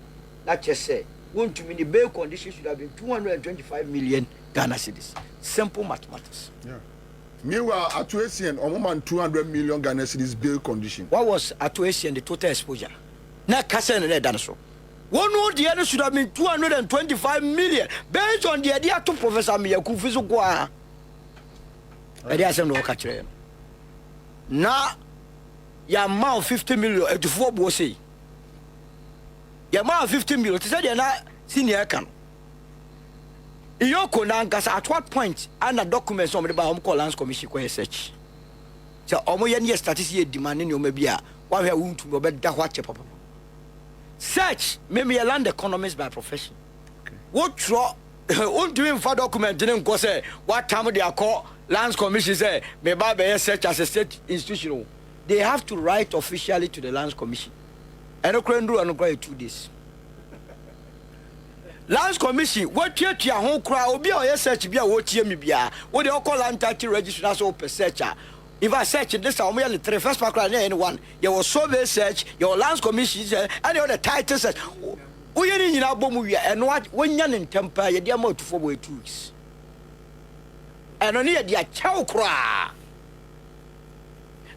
S6: That just say, Wontumi the bail condition should have been 225 million Ghana cedis. Simple mathematics. Yeah.
S4: Meanwhile, Atuasian, or more than 200 million Ghana cedis bail condition.
S6: What was Atuasian the total exposure? Not Kassan and Danoso. One more the other should have been 225 million based on the idea to Professor Miyakufizu Gua. I did some no catch him. Now, your amount 50 million to 4 bossy. Your amount 50 million to say you're not senior can. Yoko Nankas at what point and a document somebody by Home Lands Commission search. So, Omoyan yes, statistics demanding you may be a while we are going to go back that watch papa. Search, maybe a land economist by profession. Okay. What draw doing for document didn't go say what time they are called Lands Commission say maybe by search as a state institution. They have to write officially to the Lands Commission. And don't do and go 2 days. Lands Commission, what your home cry will be a search be a what year me be a what they all call land title register as open searcher. If I search this, I'm only the first paragraph anyone. You will survey search, your Lands Commission, and the other title search. We are in our bomb and what when you're in temper, you're dear more to 4 weeks. And only a dear chow cry.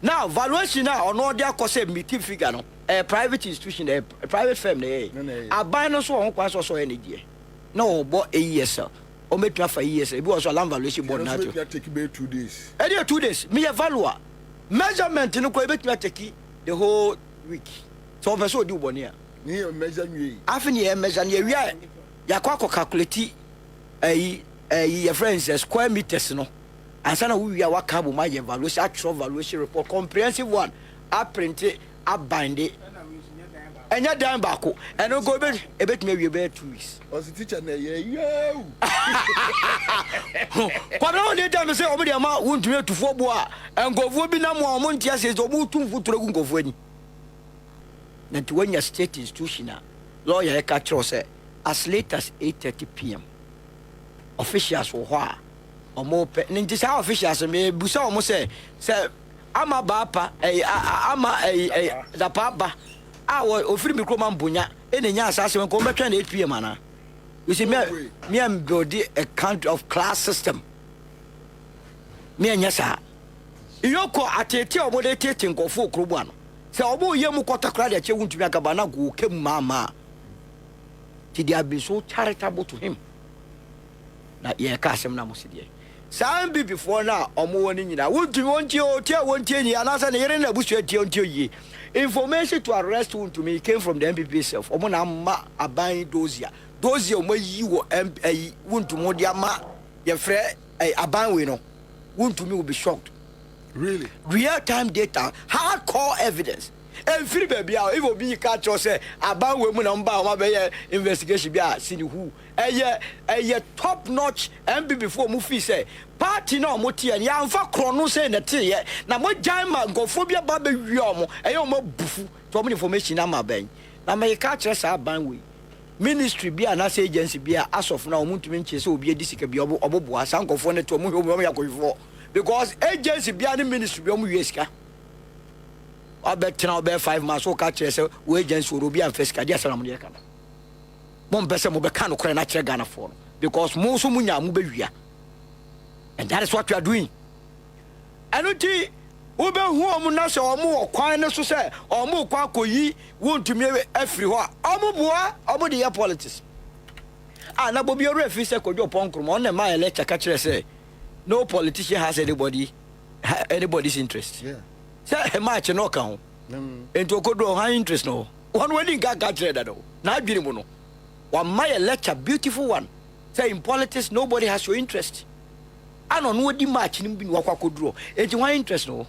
S6: Now, valuation now, or no, they are costing meeting figure. A private institution, a private firm, a binary so on quite also any year. No, but a year, sir. Or make for years. It was a land valuation board. Now,
S4: take about 2 days.
S6: And 2 days. Me a value. Measurement in the Quebec take the whole week. So, I saw do 1 year.
S4: Near measure me.
S6: After you measure, you are Yaquaco calculate a friend's square meters. No, and some we are what cabo my evaluation, actual valuation report, comprehensive one. I print it. I bind it, and you're down back, and I'll go back a bit maybe about 2 weeks.
S4: Was the teacher? Yeah.
S6: But now they tell me say, oh, the amount won't be to 4 bois and go for be no more money as is or move to go for any. Then to when your state institution, lawyer catcher say, as late as 8:30 p.m. Officials or what or more, and this how officials may Busa almost say, I'm a bapa, I'm a the papa. I will offer me Croman Bunya, and the assassin will come back at 8 p.m. You see, me and building a country of class system. Me and yes, you call at a tear what they taking go for Kruban. So, Obo Yamu Kota credit you want to make a banago, came mamma. Did they have been so charitable to him? That ye cast him Namusidi. Some be before now, or morning, I would want you, tell 1 10 years, and answer the hearing a bush until ye. Information to arrest Wontumi came from the MPP itself. Omonama a buying dosia. Dosia may you want to Modiama, your friend, a buying winner. Wontumi will be shocked.
S4: Really?
S6: Real time data, hardcore evidence. And free baby, it will be catch or say, a buying woman on my investigation. Be a seen who. A top notch MB before Mufi say, party no moti and young for chrono say that tea. Now, what giant go phobia baby yomo, a yomo bufu, to me information on my bank. Now, may catch us our bank. ministry bi anase agency bi as of now muntumi nche se obi edisika bi oboboa sankofo ne to mu yakofo because agency bi and ministry bi omu yesika obetena obe 5 months o ka kire se we agency wo obi amfesika dia sana mo ne kana mo mpese mo be ka no kore na kire Ghana for because mo so munya mo be wia and that is what we are doing anuti ube hu omu na se omu okwan ne so se omu kwa koyi wontumi afiri ho omu boa omu de politics na bobi oru afi se kodwo ponkrom on na ma lecture ka kire se no politician has anybody's interest say match no ka ho ento kodwo ha interest no one wedding ga kire da do na adwiri mu no wa ma lecture beautiful one say in politics nobody has your interest ano no di match ni bi wakwa kodro enti one interest no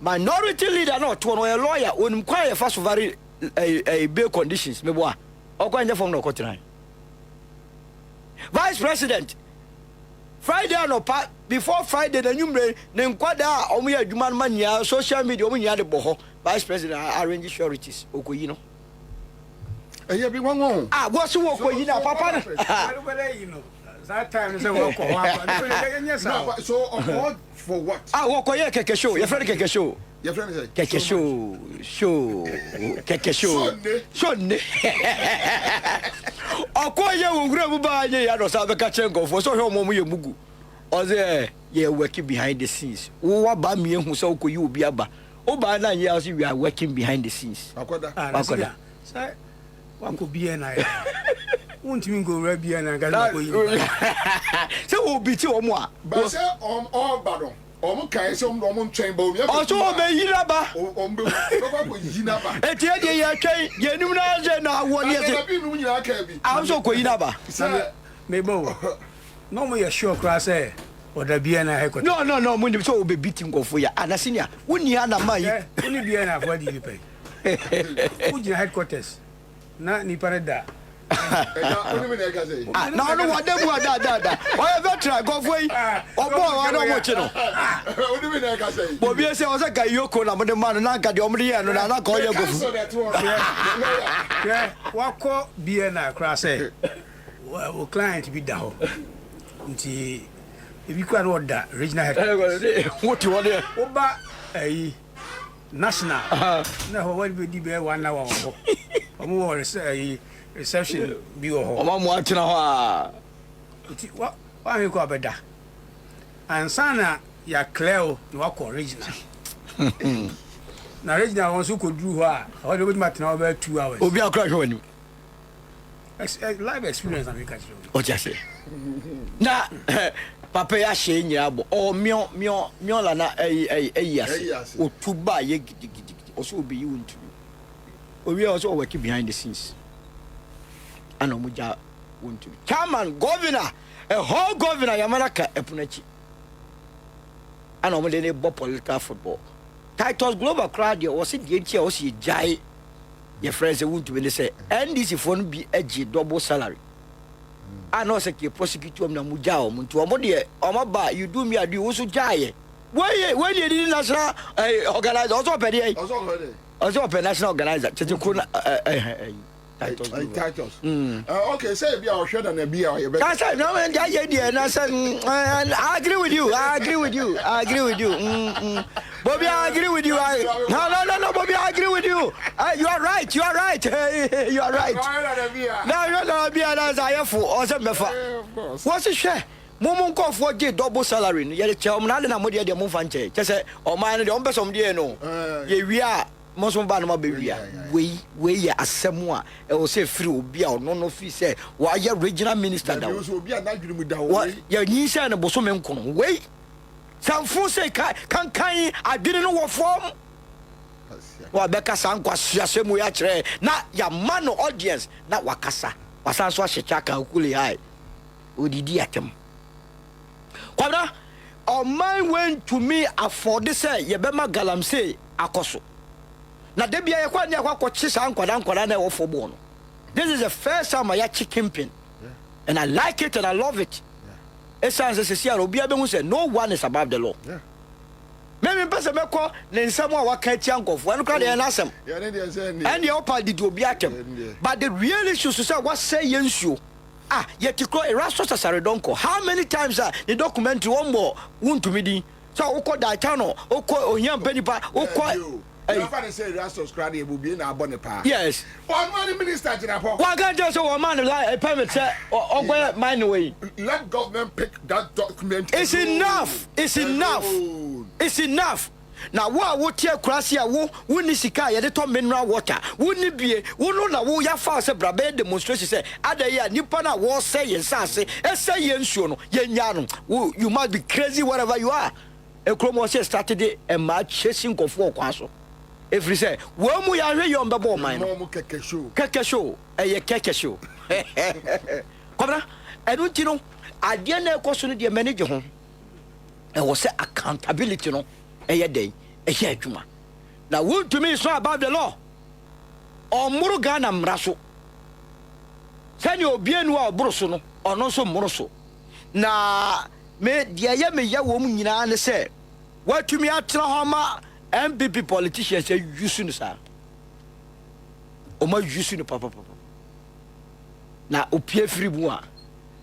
S6: minority leader no to no a lawyer on kwaya first very a bail conditions me boa okwanje from no kotran vice president Friday no before Friday the number ne nkwada omu ya adwuma no mania social media omu nya de boho vice president arrange sureties okoyi no
S4: eye bi won
S6: go so okoyi na papa
S5: no that time say work
S4: so afford for what
S6: okoye keke show your friend keke show
S4: your friend say
S6: keke show sonne okoye wogura bu ba anye ya do sa be ka chengo fo so hwe omo ye mugu oze ye working behind the scenes wo ba mi ehu so okoyi obi aba o ba na anye also we are working behind the scenes
S5: akoda say wako bia na ya wontimi ngo ra bia na ga ko yi
S6: say obi ti omo a
S4: ba say all badon omo kai se omo ntwen ba omi
S6: o so be yira ba
S4: ombe ko yina ba
S6: eti e de ye twen ye nim na je na wo ne se
S4: bi nu nyina ka bi
S6: am so ko yina ba
S5: me bo no mo ye sure kra say o da bia na he ko
S6: no mo ni so obe beating ngofo ya anasinia woni ana mai
S5: woni bia na afọ di pe ujina headquarters na ni pareda
S6: na no wade mu da o ye veteran go foi obo wa no mo chi no
S4: oni me na ka say
S6: bo bi se o se ga yoko na mo de man na ka de o mo de ye no na ka o ye go fu
S5: wako bia na kra say o client bi da ho nti ebi kwa no da regional head
S6: what you want there
S5: oba national na ho wadi be di be 1 hour ho omo wo reception bi wo ho
S6: omo mo atena ho a
S5: wa me ko abeda ansana ya cleo no wako original na regional won so ko duru ho a ho de bodi matena over 2 hours
S6: obi akra hwe wani
S5: live experience na me ka chiro
S6: o jase na papa ya she nyira bo o mio la na ase otuba ye gidigidi o so obi yi wontumi obi also work behind the scenes ana omuja wontumi chairman governor a whole governor yamanaka epunachi ana omo de ne bo political football Titus global crowd was the entia o si jai your friends wontumi ne say NDC for no bi agi double salary I know say prosecute na muja o muntu o mo de o ma ba you do me adu wo so jaye when you did national organizer also pedi also pedi national organizer tete ko na
S4: Titus okay say be our share na be our
S6: I say no man jaye dey na say I agree with you Bobby, I agree with you. No, Bobby, I agree with you. You are right. You are right. Now you're gonna be an IFO or something. What's the share? Momon call for double salary. Yet, Chairman, and I'm with the Monfanche. Just say, oh, man, the umpers on the no. We are most of Banama baby. We are someone. I will say, through be out, no fee say, why your regional minister down. What your niece and a bosom wait. Some fool say can I didn't know what form. Wa beka san kwasua semu ya kire na ya man audience na wakasa wasan so ahyecha ukuli hai odidi atem kwabra o man went to me afford say ye be ma galamsey akoso na de bia ye kwa ne akwa chisa nkwada na wo fobo no. This is the first time I chicken pin and I like it and I love it. It sounds as a obi abehu say no one is above the law. me pese me ko ne nsam a waka tia nkofo eno kra de na asem and your party do be atem but the real issue is say what say yensuo yet you call Erastus Saredonko how many times the documentary one more Wontumi din so ukọ da channel ukọ ohiam panipa ukọ yes.
S3: One minister Jinapo.
S6: Why can't you say one man like a permit say or mine away?
S3: Let government pick that document.
S6: It's enough. It's enough. It's enough. Now what would tear crasia wo ni sika ye de to mineral water wo ni bie wo no na wo ya fa se brabe demonstration say adaya nipa na wo say yensase e say yensuo no yenya no you must be crazy whatever you are. E kromo say started a match chasing kofo kwa so. Every say, "Wo mu ya hwe yom bebo man."
S3: Mo keke show.
S6: Keke show. Eye keke show. Kobra, enu ti no, ade na ekoso no de manage ho. E wo say accountability no, eye den, eye adwuma. Na Wontumi so about the law. Omuru Ghana mraso. Sani obi enu a oboro so no, ono so moro so. Na me de ye me ya wo mu nyina ne say, watumi atena ho ma MPP politicians say yusu no sir. Oma yusu no papa. Na opie free bu a.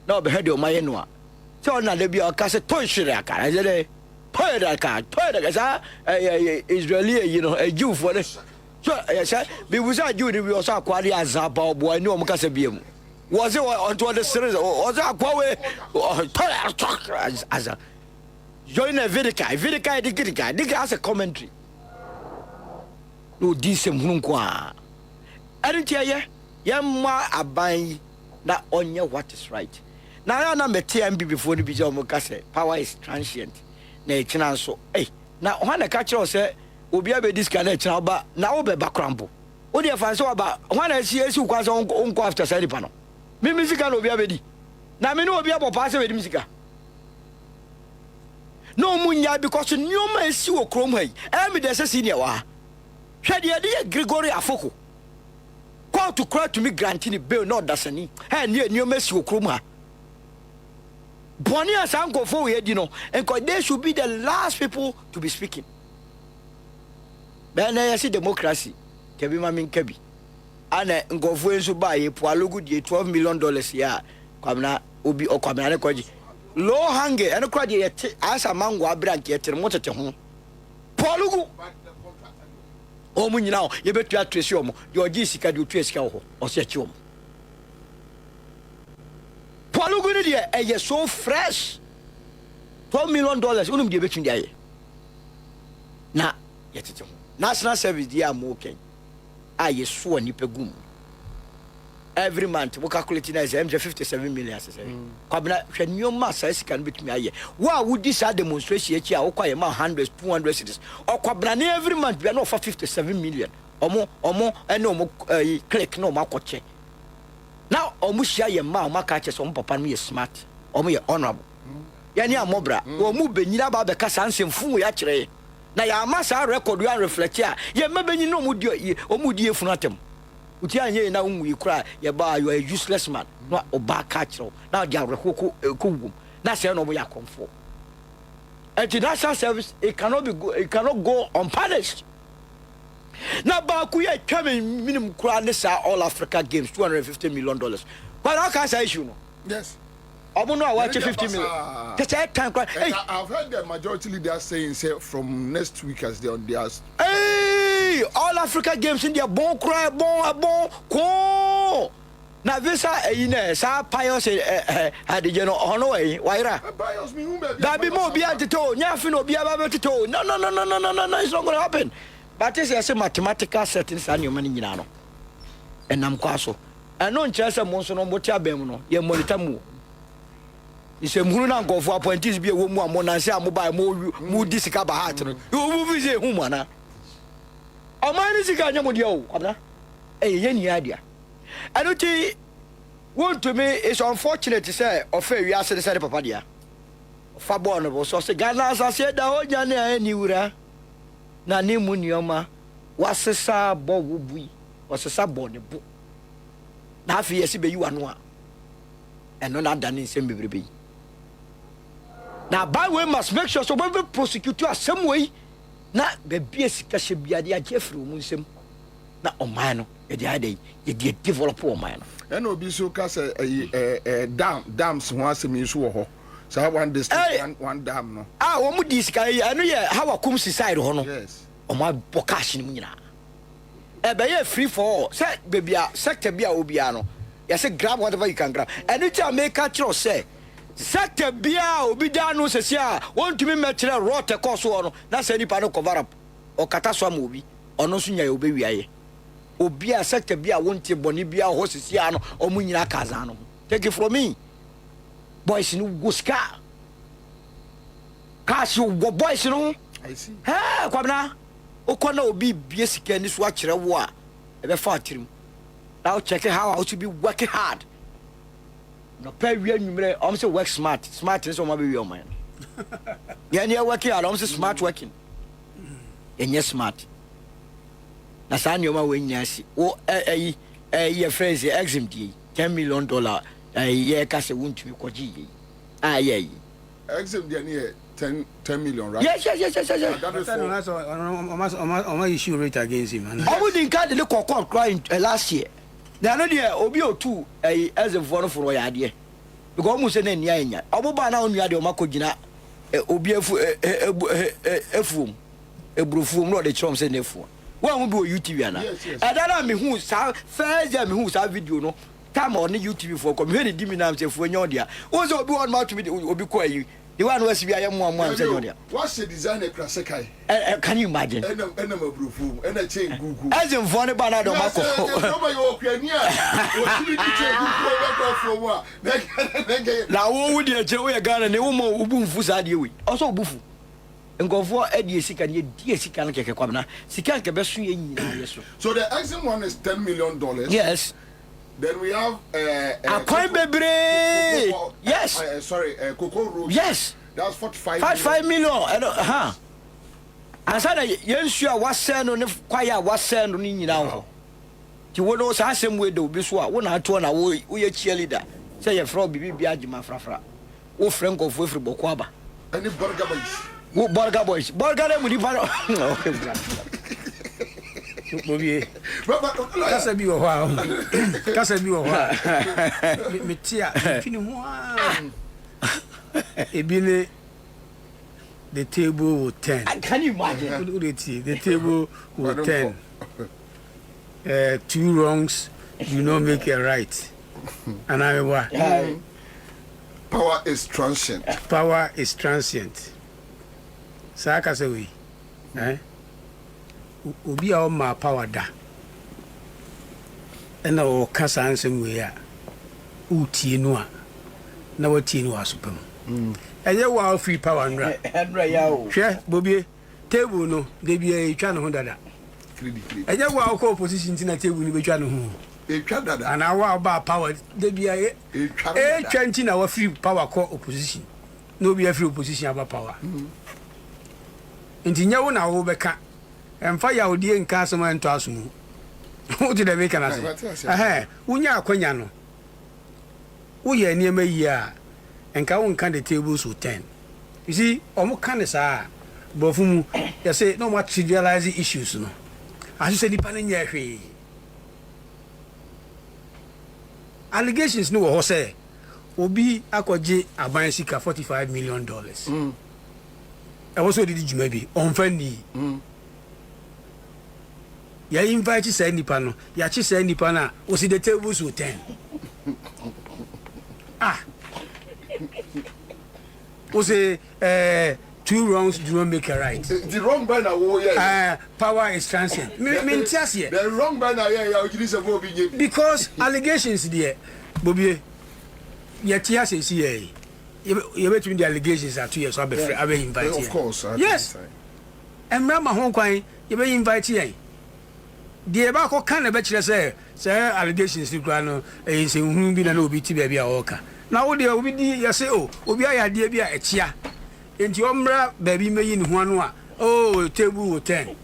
S6: Na obehe de oma ye no a. Se ona le bia o ka se ton hwere aka. I say toy da sa Israeli you know a Jew for this. So say be wusa Jew ni we also akwari azaba obo ani o mo ka se biem. Was it on to the series or that kwawe as a join a Vidica dig as a commentary. No decent hunkwa. I didn't hear ye. Yamma abai na onye what is right. Now na me TMB before the bijo mo kase power is transient. Na e kina so. Na when the catcher say obi abe disconnect na ba na obe backrampo. O dey fan so aba when I see esi kwa so onko after say nipa no. Me music no obi abedi. Na me no obi abo pass we di music. No munya because nyoma esi wo krom hai. Me dey say senior wa. Hwede ye Gregory Afoko. Call to cry to me granting bail not dasani. Hey nyoma esi wo krom ha. Boni asanko for we di no. And they should be the last people to be speaking. Ben I see democracy. Kebi mami kebi. Ana ngofo enso ba ye po alogu die $12 million ya. Kwamna obi okwamna ne kwaji. Low hange ene kwa die asa mango abrank ye tere motete ho. Polugu omu nyina o ye betu atresi omo de ogi sika de otu sika ho o se chi omo. Polugu ne de eye so fresh. $12 million unum de betu de aye. Na ye tete ho. National service dia am okay. Aye so ani pegum. Every month we calculate na is 57 million say. Kwabna hwe nyoma sai sika no betumi aye. Wo a wudi sa demonstration echi a wo kwaye ma 100 200 cities. Okwabna na every month we na offer 57 million. Omo ene omo click na omo akoche. Now omo hia ye ma omo ka che so omo papa no ye smart. Omo ye honorable. Ya ni amobra. Omo benyina ba be kasa nsemfu ya kire. Na ya amasa record you reflect ya. Ye mabenyi no omo die funu atem. Uti anye na unwi kura ye ba you are a useless man. No oba catch no. Now dia rekoko ekowum. Na say no mo ya comfort. And the national service it cannot go unpunished. Now ba ku ye twame minimum kura ne sa all Africa games $250 million. But how can say issue no?
S3: Yes.
S6: I don't know I watch 50 million. Hey,
S3: I've heard the majority leaders saying say from next week as they on theirs.
S6: Hey, all Africa games in their bon cry bon ko. Na visa sa pious had the general on way. Why
S3: Pious me who
S6: that be more beyond the toe. Nyafi no be about the toe. No, it's not going to happen. But it's a mathematical settings and your money no. And I'm kwaso. I know chance monso no motia bemuno. Ye monitor mu. Ise mhuru na nkofo appointees bi ewo mu amonanse amoba mu disika ba heart no you mu vize hu mana amani sika nya mo dia o abna ye ni adia anoti Wontumi is unfortunate to say Ofori wi ase say papa dia fa ball no so say Ghana asase da o nya na ani wura na ne mu nioma wasesa bo wubui wasesa bo ne bu na afi yesi be yi wano a eno na dani nsem bebrebe. Now, by way must make sure so when we prosecute you as some way, na bebie sika hye bia de agye firi mu nsem na oman no ye de ade ye de develop oman no
S4: and obi so ka say dams ho asemi so wo ho so one district one dam no
S6: wo mu di sika ye anu ye how akum side ho no
S4: yes
S6: oman bo cash ni mu nyina be ye free for all say bebia sector bia obia no you say grab whatever you can grab anytime make catch you say sector bia obi da no se sia Wontumi metre rote course no na say nipa no cover up o kata so am obi ono so nya ye obi wiaye obi a sector bia wonte boni bia ho se sia no o mu nyina kaza no take it from me boys no go ska cash go boys no
S4: I see
S6: kwabna okona obi bie sika ni so a kire wo a e be fa atirim now check how I should be working hard no pay we anumre am say work smart is so ma be we o man yeah near working hard am say smart working enye smart na sa nyoma we nyasi o your friends exam di $10 million ye ka se Wontumi koji yi yeah
S4: exam di na 10 million, right?
S6: Yes.
S5: Almost issue rate against him.
S6: I didn't card the court crying last year. They are not there. Obi as a foreign for your idea. Because almost an end. Oba now on the Makojina Obi efum ebrufum no the chums and efum. One will be YouTube now. And that me who saw first me who saw video no. Time on the YouTube for community diminam say for nyodia. Was obi one mouth to be obi kwai. The one was be I am
S4: what's the design of Krasekai?
S6: Can you imagine?
S4: And a chain Google.
S6: As in Vonne Banado Mako. Now, what would you tell a gun and a woman who boom Fusadi? Also, Bufu. And go for Eddie Sikan, dear Sikan Kekabana. Sikan Kabesu.
S4: So the exam one is $10 million.
S6: Yes.
S4: Then we have
S6: a coin baby. Yes.
S4: Cocoa Road.
S6: Yes.
S4: That's
S6: 45 million. I said, yes, you are was sent on the choir was sent on in now. You will know some way to be swat 1 or 2 hours. We are cheerleader. Say a frog be Biajima Frafra. Oh, Frank of Wilfred Bokwaba.
S4: And the Burger Boys.
S6: What Burger Boys? Burger with the Kasa bi wo hwa metia fini ho ebine the table will 10. Can you imagine? The table will 10. 2 wrongs do not make a right. And I what?
S4: Power is transient.
S5: Power is transient. Saka say we. Obi a ma power da ena o kasa ansem we a utie no a na watie no asopam enye wa free power nra
S6: ya o
S5: hwe bobie table no de bia etwa no ho dada enye wa ko opposition ti na table ni betwa no ho
S4: etwa dada
S5: ana wa ba power de bia etwa nti na wa free power ko opposition no bia free opposition aba power nti nyawo na wo beka emfa ya odie nka asema ento asomu wo de be kana se unya akwanya no wo ye niema yi a enka wo nka the table so 10 you see omo kan sa bofu mu ya say no more trivialize issues no aso se nipa na nya hwe allegations no wo say obi akwaje aban sika $45 million e wo so didi juma bi onfani ya invite say nipa no ya chi say nipa na o si the table so 10 o say 2 wrongs do not make a right.
S4: The wrong by now
S5: power is transient. Me tias here.
S4: The wrong by now
S5: because allegations there Bobie ya tias is here. You between the allegations are 2 years I be invite
S4: of course.
S5: Yes. And mama hon kwan you be invite here. The ba ko kan na be kire say allegations ni kra no se hu bi na obi ti bia o ka na wo de obi di ya say obi ayade bia echia enti omra ba bi meyi ni ho anu a table 10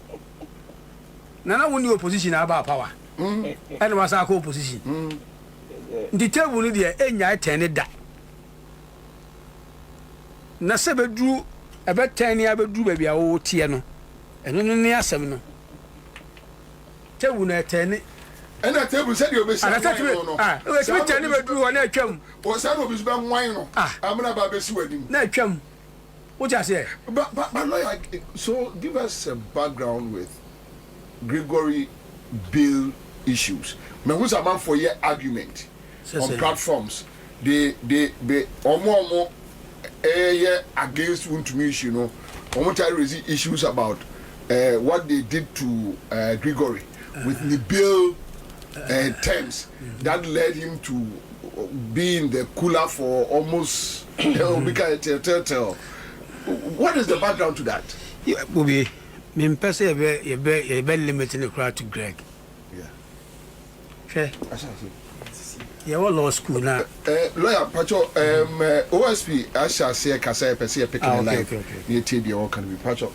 S5: na wo ni opposition aba power and was a opposition the table ni de enya 10 da na se bedru ebe 10 ya bedru ba bia wo tie no ɛno no ne asɛm no table na ɛtɛne
S4: ɛna table sɛ deɛ obɛsi
S5: no ɛtumi tɛne bɛduru hɔ na atwam
S4: ɔsa na obi so bɛnwan no amena ba bɛsi w'anim
S5: na atwam wote aseɛ
S4: but lawyer, so give us a background with Gregory bill issues me who's a man for your argument on platforms they omo against Wontumi issue, you know, try to raise issues about what they did to Gregory with the bill terms that led him to be in the cooler for almost what is the background to that?
S5: Yeah, Bobby, me person you be limiting the crowd to Greg.
S4: Yeah.
S5: Okay. Yeah, what law school now?
S4: Lawyer Pacho, OSP, I shall say a cassa picking a life. Near TD or can be Pacho.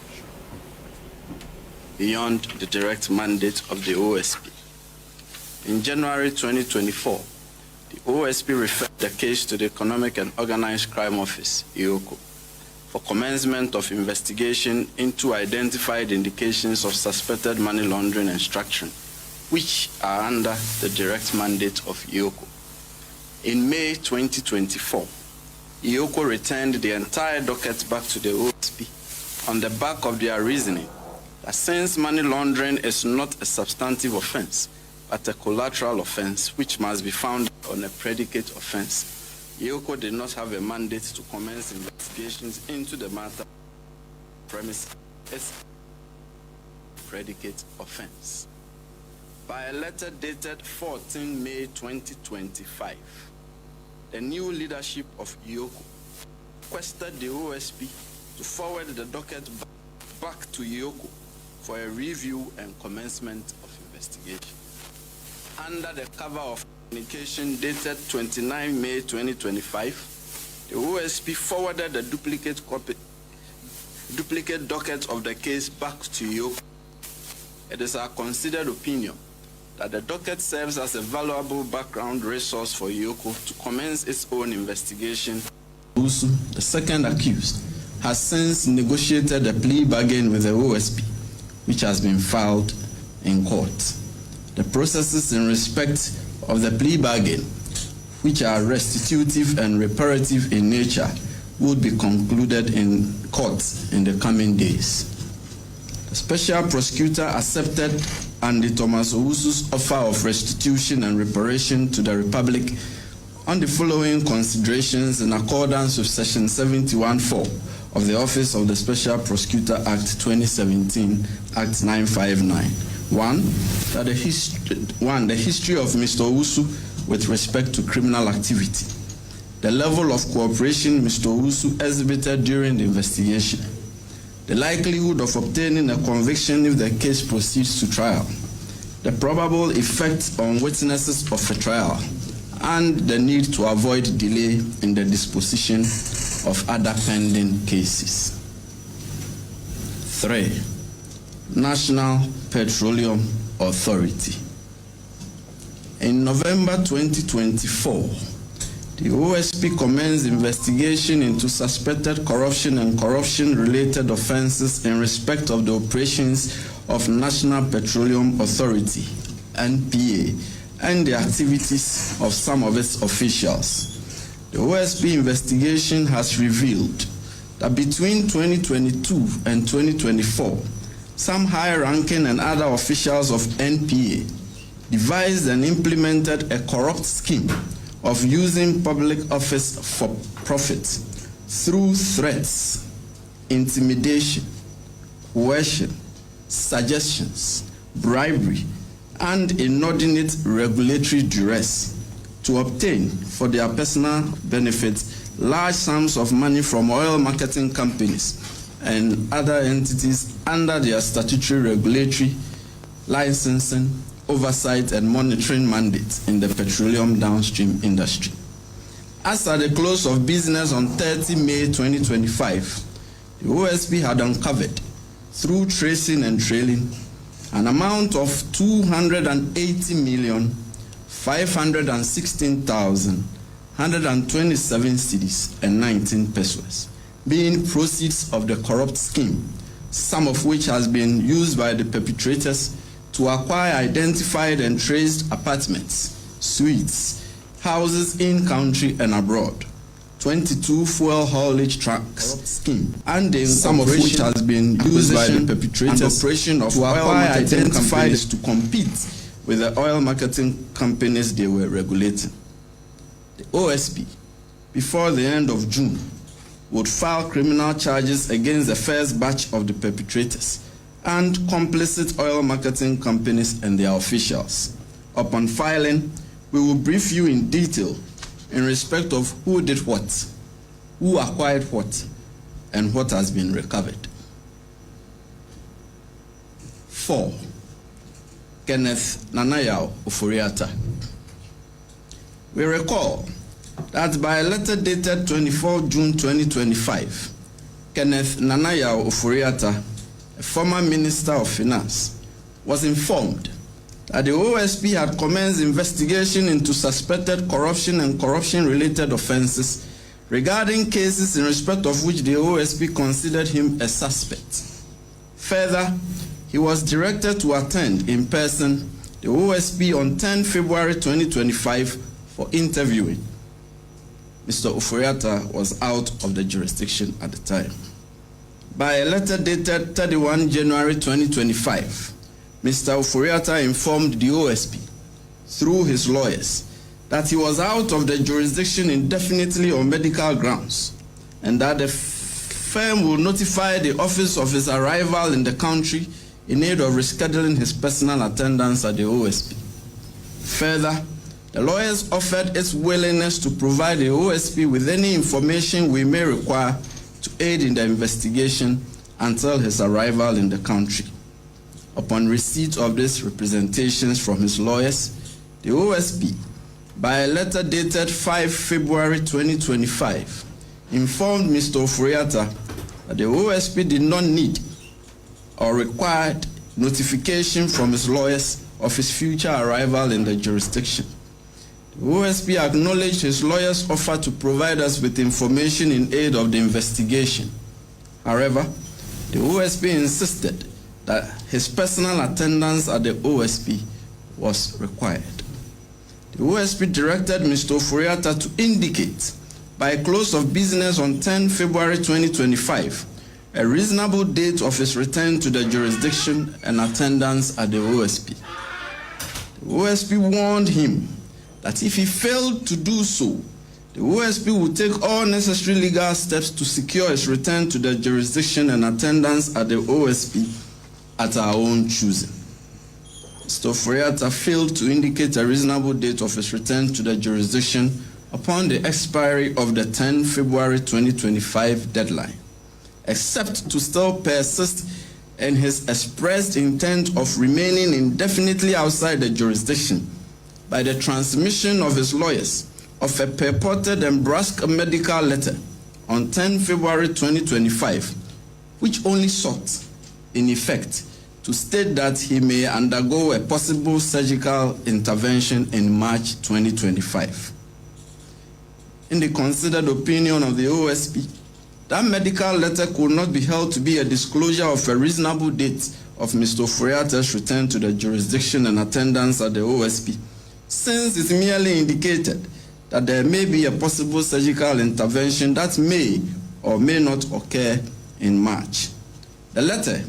S7: Beyond the direct mandate of the OSP. In January 2024, the OSP referred the case to the Economic and Organized Crime Office, EOCO, for commencement of investigation into identified indications of suspected money laundering and structuring, which are under the direct mandate of EOCO. In May 2024, EOCO returned the entire docket back to the OSP on the back of their reasoning that since money laundering is not a substantive offense, but a collateral offense which must be founded on a predicate offense, EOCO did not have a mandate to commence investigations into the matter premise as predicate offense. By a letter dated 14 May 2025, the new leadership of EOCO requested the OSP to forward the docket back to EOCO for a review and commencement of investigation. Under the cover of communication dated 29 May 2025, the OSP forwarded the duplicate docket of the case back to EOCO. It is our considered opinion that the docket serves as a valuable background resource for EOCO to commence its own investigation. Usu, the second accused, has since negotiated a plea bargain with the OSP, which has been filed in court. The processes in respect of the plea bargain, which are restitutive and reparative in nature, would be concluded in court in the coming days. The special prosecutor accepted Andy Thomas Owusu's offer of restitution and reparation to the Republic on the following considerations in accordance with Section 71(4) of the Office of the Special Prosecutor Act 2017, Act 959. One, the history of Mr. Owusu with respect to criminal activity, the level of cooperation Mr. Owusu exhibited during the investigation, the likelihood of obtaining a conviction if the case proceeds to trial, the probable effect on witnesses of a trial, and the need to avoid delay in the disposition of other pending cases. 3. National Petroleum Authority. In November 2024, the OSP commenced investigation into suspected corruption and corruption-related offenses in respect of the operations of National Petroleum Authority, NPA, and the activities of some of its officials. The OSP investigation has revealed that between 2022 and 2024, some high-ranking and other officials of NPA devised and implemented a corrupt scheme of using public office for profit through threats, intimidation, coercion, suggestions, bribery, and inordinate regulatory duress to obtain for their personal benefit large sums of money from oil marketing companies and other entities under their statutory regulatory, licensing, oversight, and monitoring mandates in the petroleum downstream industry. As at the close of business on 30 May 2025, the OSP had uncovered, through tracing and trailing, an amount of 280,516,127 cedis and 19 pesos, being proceeds of the corrupt scheme some of which has been used by the perpetrators to acquire identified and traced apartments, suites, houses in country and abroad, 22 fuel haulage trucks scheme, and some of which has been used by the perpetrators operation of to acquire identified to compete with the oil marketing companies they were regulating. The OSP, before the end of June, would file criminal charges against the first batch of the perpetrators and complicit oil marketing companies and their officials. Upon filing, we will brief you in detail in respect of who did what, who acquired what, and what has been recovered. 4. Kenneth Nanayao Ofori Atta. We recall that by a letter dated 24 June 2025, Kenneth Nanayao Ofori Atta, a former Minister of Finance, was informed that the OSP had commenced investigation into suspected corruption and corruption-related offenses regarding cases in respect of which the OSP considered him a suspect. Further, he was directed to attend in person the OSP on 10 February 2025 for interviewing. Mr. Ofori Atta was out of the jurisdiction at the time. By a letter dated 31 January 2025, Mr. Ofori Atta informed the OSP, through his lawyers, that he was out of the jurisdiction indefinitely on medical grounds, and that the firm will notify the office of his arrival in the country in aid of rescheduling his personal attendance at the OSP. Further, the lawyers offered its willingness to provide the OSP with any information we may require to aid in the investigation until his arrival in the country. Upon receipt of these representations from his lawyers, the OSP, by a letter dated 5 February 2025, informed Mr. Ofori Atta that the OSP did not need or required notification from his lawyers of his future arrival in the jurisdiction. The OSP acknowledged his lawyers' offer to provide us with information in aid of the investigation. However, the OSP insisted that his personal attendance at the OSP was required. The OSP directed Mr. Ofori Atta to indicate by close of business on 10 February 2025 a reasonable date of his return to the jurisdiction and attendance at the OSP. The OSP warned him that if he failed to do so, the OSP would take all necessary legal steps to secure his return to the jurisdiction and attendance at the OSP at our own choosing. Mr. Ofori Atta failed to indicate a reasonable date of his return to the jurisdiction upon the expiry of the 10 February 2025 deadline, except to still persist in his expressed intent of remaining indefinitely outside the jurisdiction by the transmission of his lawyers of a purported and brusque medical letter on 10 February 2025, which only sought, in effect, to state that he may undergo a possible surgical intervention in March 2025. In the considered opinion of the OSP, that medical letter could not be held to be a disclosure of a reasonable date of Mr. Ofori Atta's return to the jurisdiction and attendance at the OSP, since it merely indicated that there may be a possible surgical intervention that may or may not occur in March. The letter,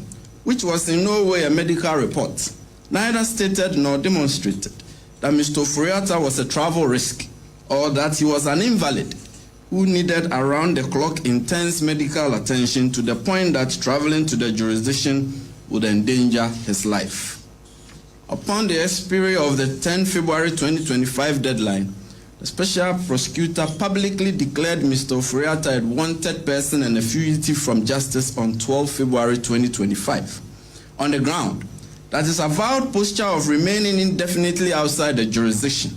S7: which was in no way a medical report, neither stated nor demonstrated that Mr. Ofori Atta was a travel risk or that he was an invalid who needed around-the-clock intense medical attention to the point that traveling to the jurisdiction would endanger his life. Upon the expiry of the 10 February 2025 deadline, the special prosecutor publicly declared Mr. Ofori Atta a wanted person and a fugitive from justice on 12 February 2025, on the ground that his avowed posture of remaining indefinitely outside the jurisdiction,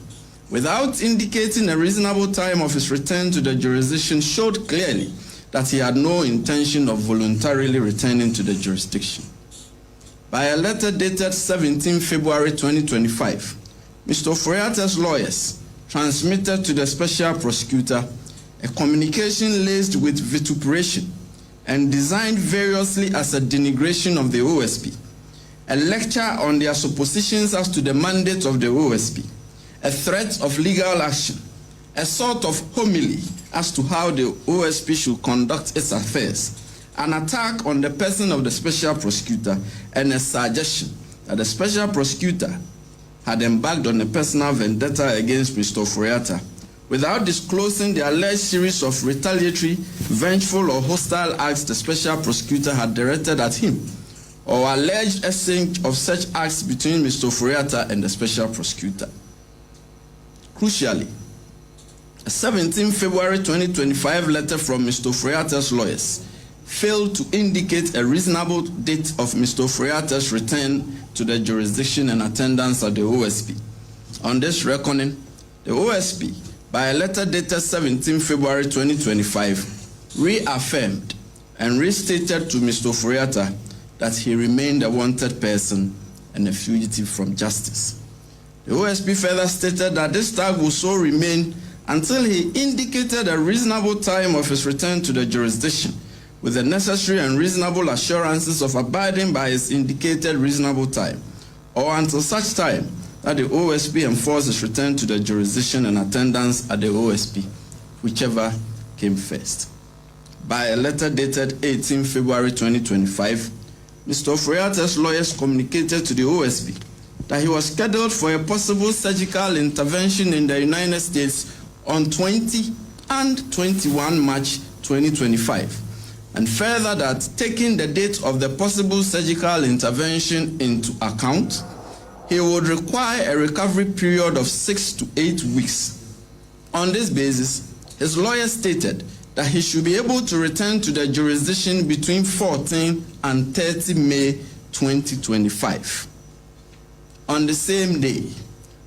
S7: without indicating a reasonable time of his return to the jurisdiction, showed clearly that he had no intention of voluntarily returning to the jurisdiction. By a letter dated 17 February 2025, Mr. Ofori Atta's lawyers transmitted to the special prosecutor a communication laced with vituperation and designed variously as a denigration of the OSP, a lecture on their suppositions as to the mandate of the OSP, a threat of legal action, a sort of homily as to how the OSP should conduct its affairs, an attack on the person of the special prosecutor, and a suggestion that the special prosecutor had embarked on a personal vendetta against Mr. Ofori Atta without disclosing the alleged series of retaliatory, vengeful, or hostile acts the special prosecutor had directed at him, or alleged exchange of such acts between Mr. Ofori Atta and the special prosecutor. Crucially, a 17 February 2025 letter from Mr. Ofori Atta's lawyers failed to indicate a reasonable date of Mr. Ofori Atta's return to the jurisdiction and attendance at the OSP. On this reckoning, the OSP, by a letter dated 17 February 2025, reaffirmed and restated to Mr. Ofori Atta that he remained a wanted person and a fugitive from justice. The OSP further stated that this tag will so remain until he indicated a reasonable time of his return to the jurisdiction, with the necessary and reasonable assurances of abiding by his indicated reasonable time, or until such time that the OSP enforces his return to the jurisdiction and attendance at the OSP, whichever came first. By a letter dated 18 February 2025, Mr. Ofori Atta's lawyers communicated to the OSP that he was scheduled for a possible surgical intervention in the United States on 20 and 21 March 2025. And further that, taking the date of the possible surgical intervention into account, he would require a recovery period of 6 to 8 weeks. On this basis, his lawyer stated that he should be able to return to the jurisdiction between 14 and 30 May 2025. On the same day,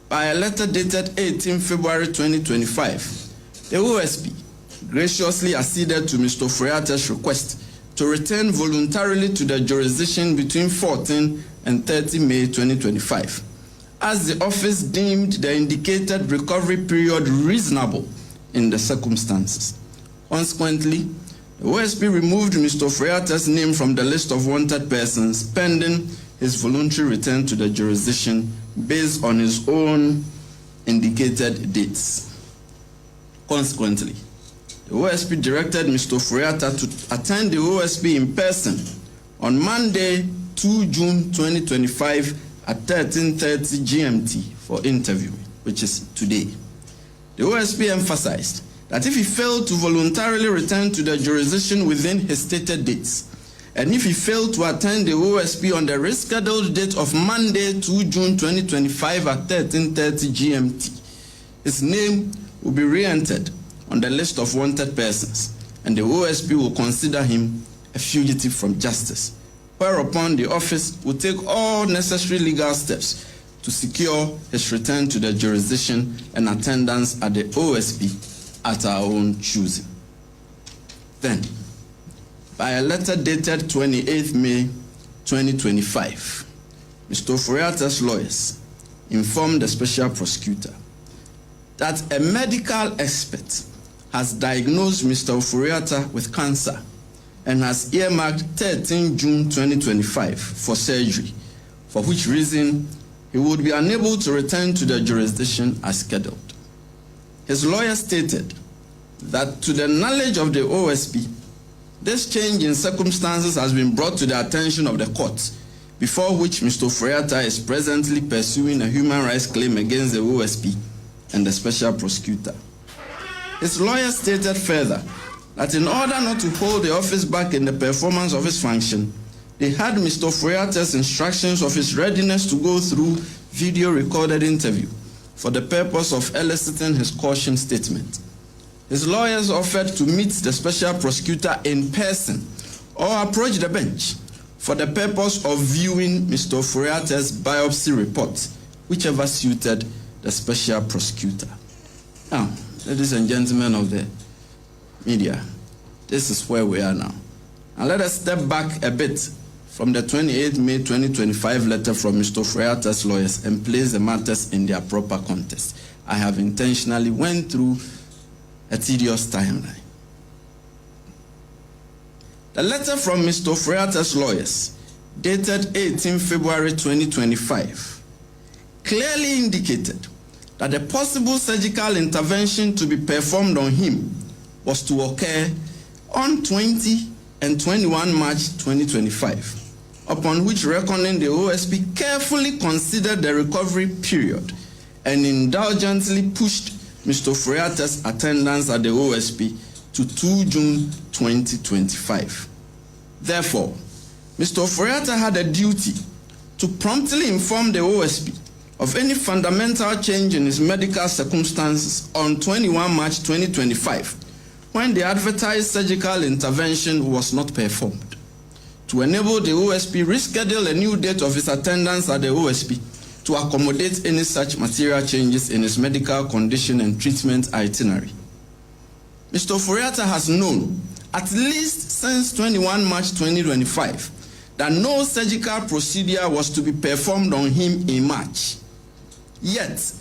S7: by a letter dated 18 February 2025, the OSP graciously acceded to Mr. Ofori Atta's request to return voluntarily to the jurisdiction between 14 and 30 May 2025, as the office deemed the indicated recovery period reasonable in the circumstances. Consequently, the OSP removed Mr. Ofori Atta's name from the list of wanted persons pending his voluntary return to the jurisdiction based on his own indicated dates. Consequently, the OSP directed Mr. Ofori Atta to attend the OSP in person on Monday, 2 June 2025 at 13:30 GMT for interview, which is today. The OSP emphasized that if he failed to voluntarily return to the jurisdiction within his stated dates, and if he failed to attend the OSP on the rescheduled date of Monday, 2 June 2025 at 13:30 GMT, his name will be re-entered on the list of wanted persons, and the OSP will consider him a fugitive from justice, whereupon the office will take all necessary legal steps to secure his return to the jurisdiction and attendance at the OSP at our own choosing. Then, by a letter dated 28 May 2025, Mr. Ofori Atta's lawyers informed the special prosecutor that a medical expert has diagnosed Mr. Ofori Atta with cancer and has earmarked 13 June 2025 for surgery, for which reason he would be unable to return to the jurisdiction as scheduled. His lawyer stated that to the knowledge of the OSP, this change in circumstances has been brought to the attention of the court, before which Mr. Ofori Atta is presently pursuing a human rights claim against the OSP and the special prosecutor. His lawyer stated further that in order not to hold the office back in the performance of his function, they had Mr. Ofori Atta's instructions of his readiness to go through video recorded interview for the purpose of eliciting his caution statement. His lawyers offered to meet the special prosecutor in person or approach the bench for the purpose of viewing Mr. Ofori Atta's biopsy report, whichever suited the special prosecutor. Now, ladies and gentlemen of the media, this is where we are now. And let us step back a bit from the 28 May 2025 letter from Mr. Ofori Atta's lawyers and place the matters in their proper context. I have intentionally went through a tedious timeline. A letter from Mr. Ofori Atta's lawyers, dated 18 February 2025, clearly indicated that a possible surgical intervention to be performed on him was to occur on 20 and 21 March 2025, upon which reckoning the OSP carefully considered the recovery period and indulgently pushed Mr. Ofori Atta's attendance at the OSP to 2 June 2025. Therefore, Mr. Ofori Atta had a duty to promptly inform the OSP of any fundamental change in his medical circumstances on 21 March 2025, when the advertised surgical intervention was not performed, to enable the OSP reschedule a new date of his attendance at the OSP to accommodate any such material changes in his medical condition and treatment itinerary. Mr. Ofori Atta has known, at least since 21 March 2025, that no surgical procedure was to be performed on him in March. Yet,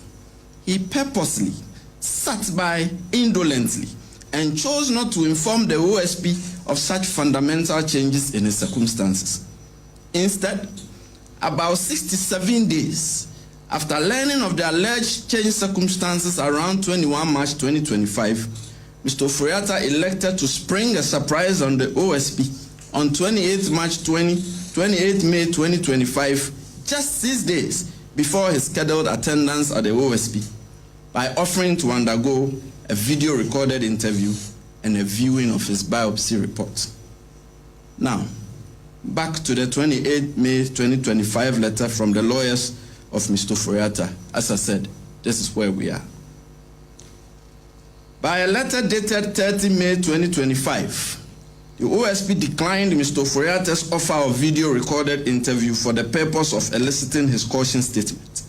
S7: he purposely sat by indolently and chose not to inform the OSP of such fundamental changes in his circumstances. Instead, about 67 days after learning of the alleged changed circumstances around 21 March 2025, Mr. Ofori Atta elected to spring a surprise on the OSP on 28 May 2025, just 6 days before his scheduled attendance at the OSP, by offering to undergo a video recorded interview and a viewing of his biopsy report. Now, back to the 28 May 2025 letter from the lawyers of Mr. Ofori Atta. As I said, this is where we are. By a letter dated 30 May 2025, the OSP declined Mr. Ofori Atta's offer of video recorded interview for the purpose of eliciting his caution statement.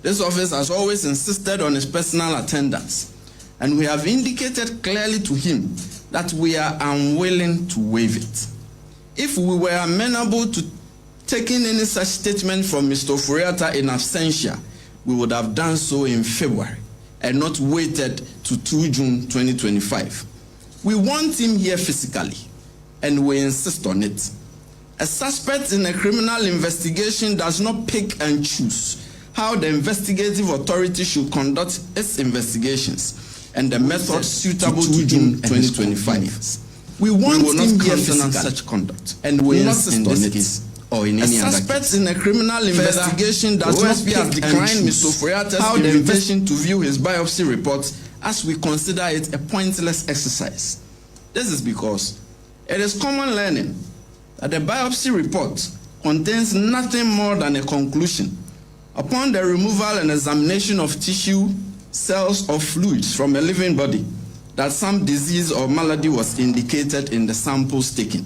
S7: This office has always insisted on his personal attendance, and we have indicated clearly to him that we are unwilling to waive it. If we were amenable to taking any such statement from Mr. Ofori Atta in absentia, we would have done so in February and not waited to 2 June 2025. We want him here physically, and we insist on it. A suspect in a criminal investigation does not pick and choose how the investigative authority should conduct its investigations and the method suitable to June 2025. We want him here physically, such conduct, and we insist on it. Or in any other suspect in a criminal investigation does not decline Mr. Ofori Atta's invitation to view his biopsy report, as we consider it a pointless exercise. This is because it is common learning that the biopsy report contains nothing more than a conclusion upon the removal and examination of tissue, cells, or fluids from a living body that some disease or malady was indicated in the samples taken.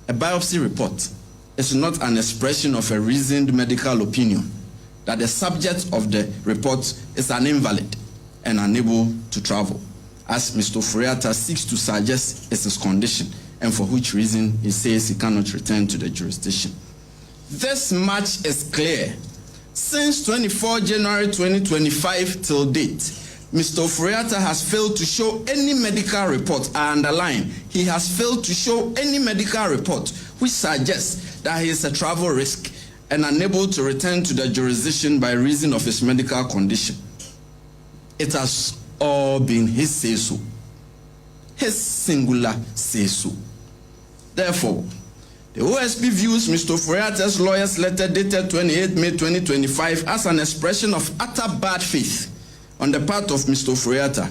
S7: A biopsy report is not an expression of a reasoned medical opinion that the subject of the report is an invalid and unable to travel, as Mr. Ofori Atta seeks to suggest is his condition, and for which reason he says he cannot return to the jurisdiction. This much is clear. Since 24 January 2025 till date, Mr. Ofori Atta has failed to show any medical report. I underline, he has failed to show any medical report which suggests that he is a travel risk and unable to return to the jurisdiction by reason of his medical condition. It has all been his say-so, his singular say-so. Therefore, the OSP views Mr. Ofori Atta's lawyer's letter dated 28 May 2025 as an expression of utter bad faith on the part of Mr. Ofori Atta,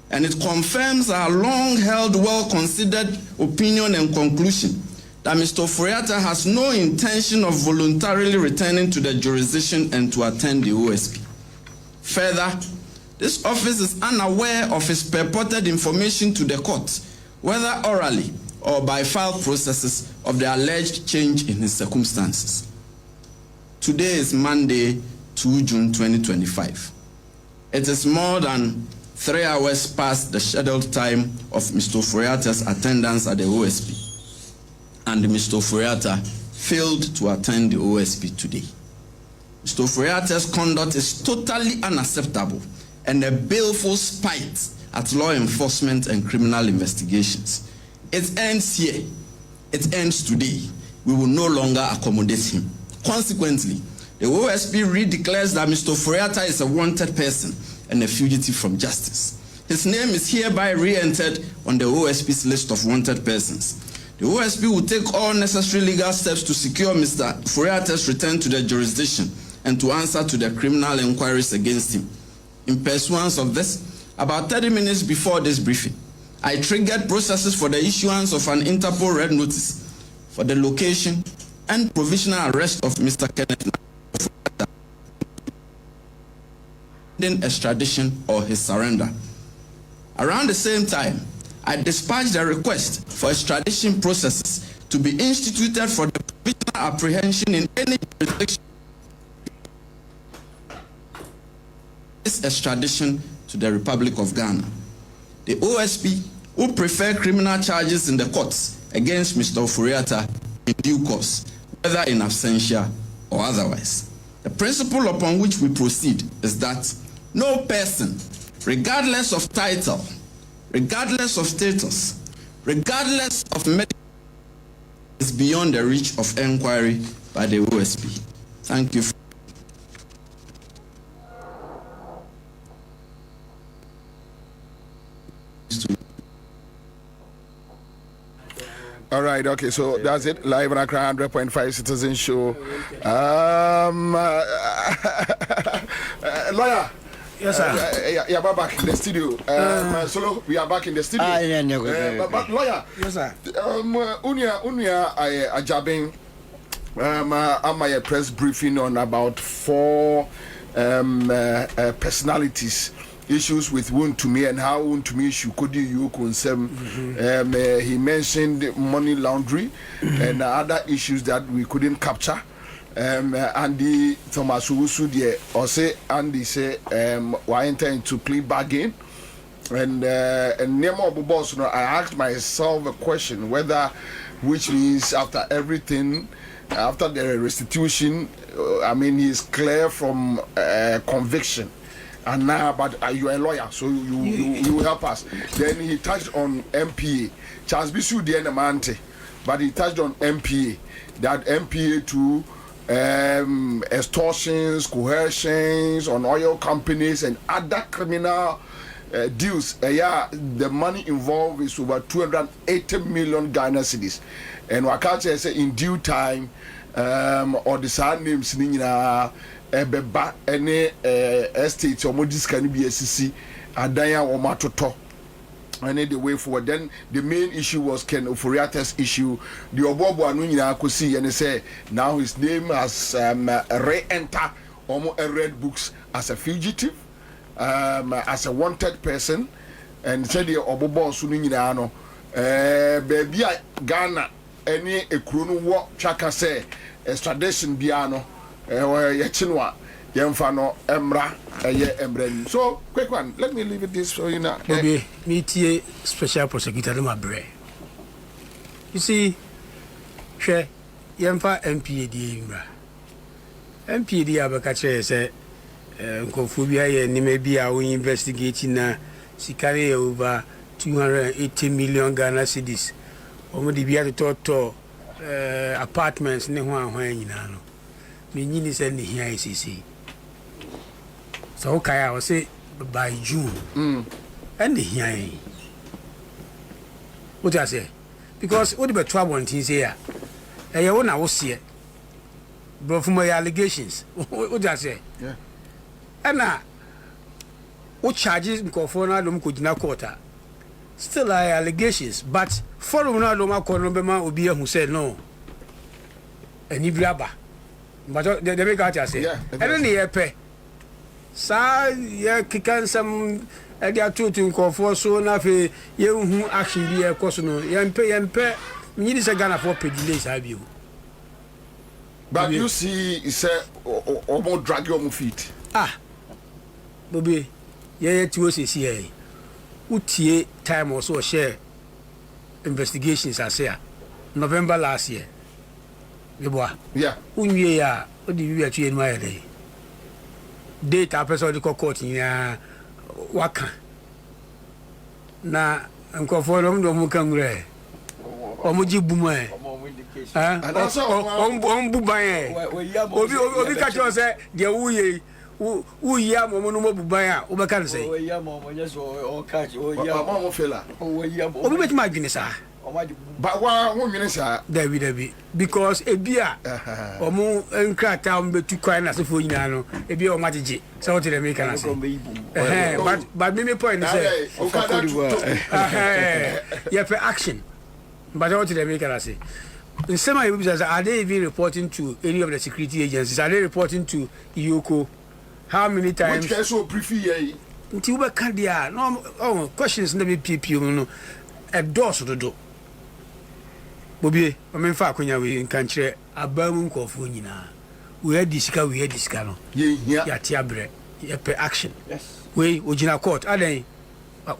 S7: and it confirms our long-held, well-considered opinion and conclusion that Mr. Ofori Atta has no intention of voluntarily returning to the jurisdiction and to attend the OSP. Further, this office is unaware of his purported information to the court, whether orally or by filed processes, of the alleged change in his circumstances. Today is Monday, 2 June 2025. It is more than 3 hours past the scheduled time of Mr. Ofori Atta's attendance at the OSP, and Mr. Ofori Atta failed to attend the OSP today. Mr. Ofori Atta's conduct is totally unacceptable and a baleful spite at law enforcement and criminal investigations. It ends here. It ends today. We will no longer accommodate him. Consequently, the OSP redeclares that Mr. Ofori Atta is a wanted person and a fugitive from justice. His name is hereby re-entered on the OSP's list of wanted persons. The OSP will take all necessary legal steps to secure Mr. Ofori Atta's return to the jurisdiction and to answer to the criminal inquiries against him. In pursuance of this, about 30 minutes before this briefing, I triggered processes for the issuance of an Interpol red notice for the location and provisional arrest of Mr. Kenneth extradition or his surrender. Around the same time, I dispatched a request for extradition processes to be instituted for the provisional apprehension in any jurisdiction. This extradition to the Republic of Ghana. The OSP will prefer criminal charges in the courts against Mr. Ofori Atta in due course, whether in absentia or otherwise. The principle upon which we proceed is that no person, regardless of title, regardless of status, regardless of medical, is beyond the reach of inquiry by the OSP. Thank you.
S4: All right, okay, so that's it. Live on Accra 100.5 Citizen Show. Lawyer.
S5: Yes, sir.
S4: Yeah, we're back in the studio. Solo, we are back in the studio. But lawyer.
S5: Yes, sir.
S4: Unia, I jabbing. I'm a press briefing on about 4 personalities. Issues with Wontumi and how Wontumi issue could you concern. He mentioned money laundering and other issues that we couldn't capture. Andy Thomas Usu or say Andy say we intend to plea bargain and name of boss. I asked myself a question whether, which means after everything, after the restitution, I mean he's clear from conviction. And now, but you are a lawyer, so you help us. Then he touched on MPA. Charles Bisu the Enamante, but he touched on MPA. That MPA to extortions, coercions on oil companies and other criminal deals. The money involved is over 280 million Ghana cedis. And Wakache say in due time, or the same names Ebeba any estate or modis can be SCC Adaya or Matoto. And the way forward. Then the main issue was Ken Ofori Atta's issue. The Obobo Anunya could see and they say now his name has re-enter almost read books as a fugitive, as a wanted person, and said the Obobo Suninano baby Ghana any a chrono walk chaka say extradition biano. Yachinwa, Yemfano, Emra, Embrand. So, quick one, let me leave it this for you now.
S5: Maybe meet special prosecutor in my brain. You see, share Yemfa MPAD Imra. MPAD Abakache say, Kofubia, and maybe our investigating now, she carry over 280 million Ghana cedis. Almost the total apartments, no one, you know. Meaning is any here ICC. So okay, I will say by June. And the here. What I say? Because what about trouble and things here? And you want to see it. But from my allegations, what I say?
S4: Yeah.
S5: And now, what charges me for now? Don't could not quarter. Still are allegations, but following now, Loma Cornobema will be who said no. And if you but they make out say, and then the pay. Sa ya kikan some edia tutu nkofo so na fe ye hu action bi e koso no yempe nyini se Ghana for pay delays have you.
S4: But you see it's almost drag your feet.
S5: Bobi ye ti se here. Utie time also share investigations as here November last year.
S4: Yeah.
S5: Unye ya odi wi atu enu ayede. Data person the court ya waka. Na nkofo no mu kan gure. omoji buma on buban obi catch us say de wuye wuya mo no buban a obeka say
S6: oya mo nyeso o catch oya
S4: mo fela
S5: obi bet ma dwene sa
S4: but wa wo nwene sa
S5: David because ebia omo enkrata o betu kwan na sefo nyina no ebia o matije say what the make na say but me point say yeah for action but what the make na say in some of are they even reporting to any of the security agencies? Are they reporting to Iyoko? How many times?
S4: Which case so prefer ye?
S5: Until we can't there. No, questions never PPU no. A dose to do. Bobby, I mean, Fakunya, we in country, a Burman Kofunina. We had this car, no. Yeah, Tiabre, per action.
S6: Yes.
S5: We, Ojina Court, are they?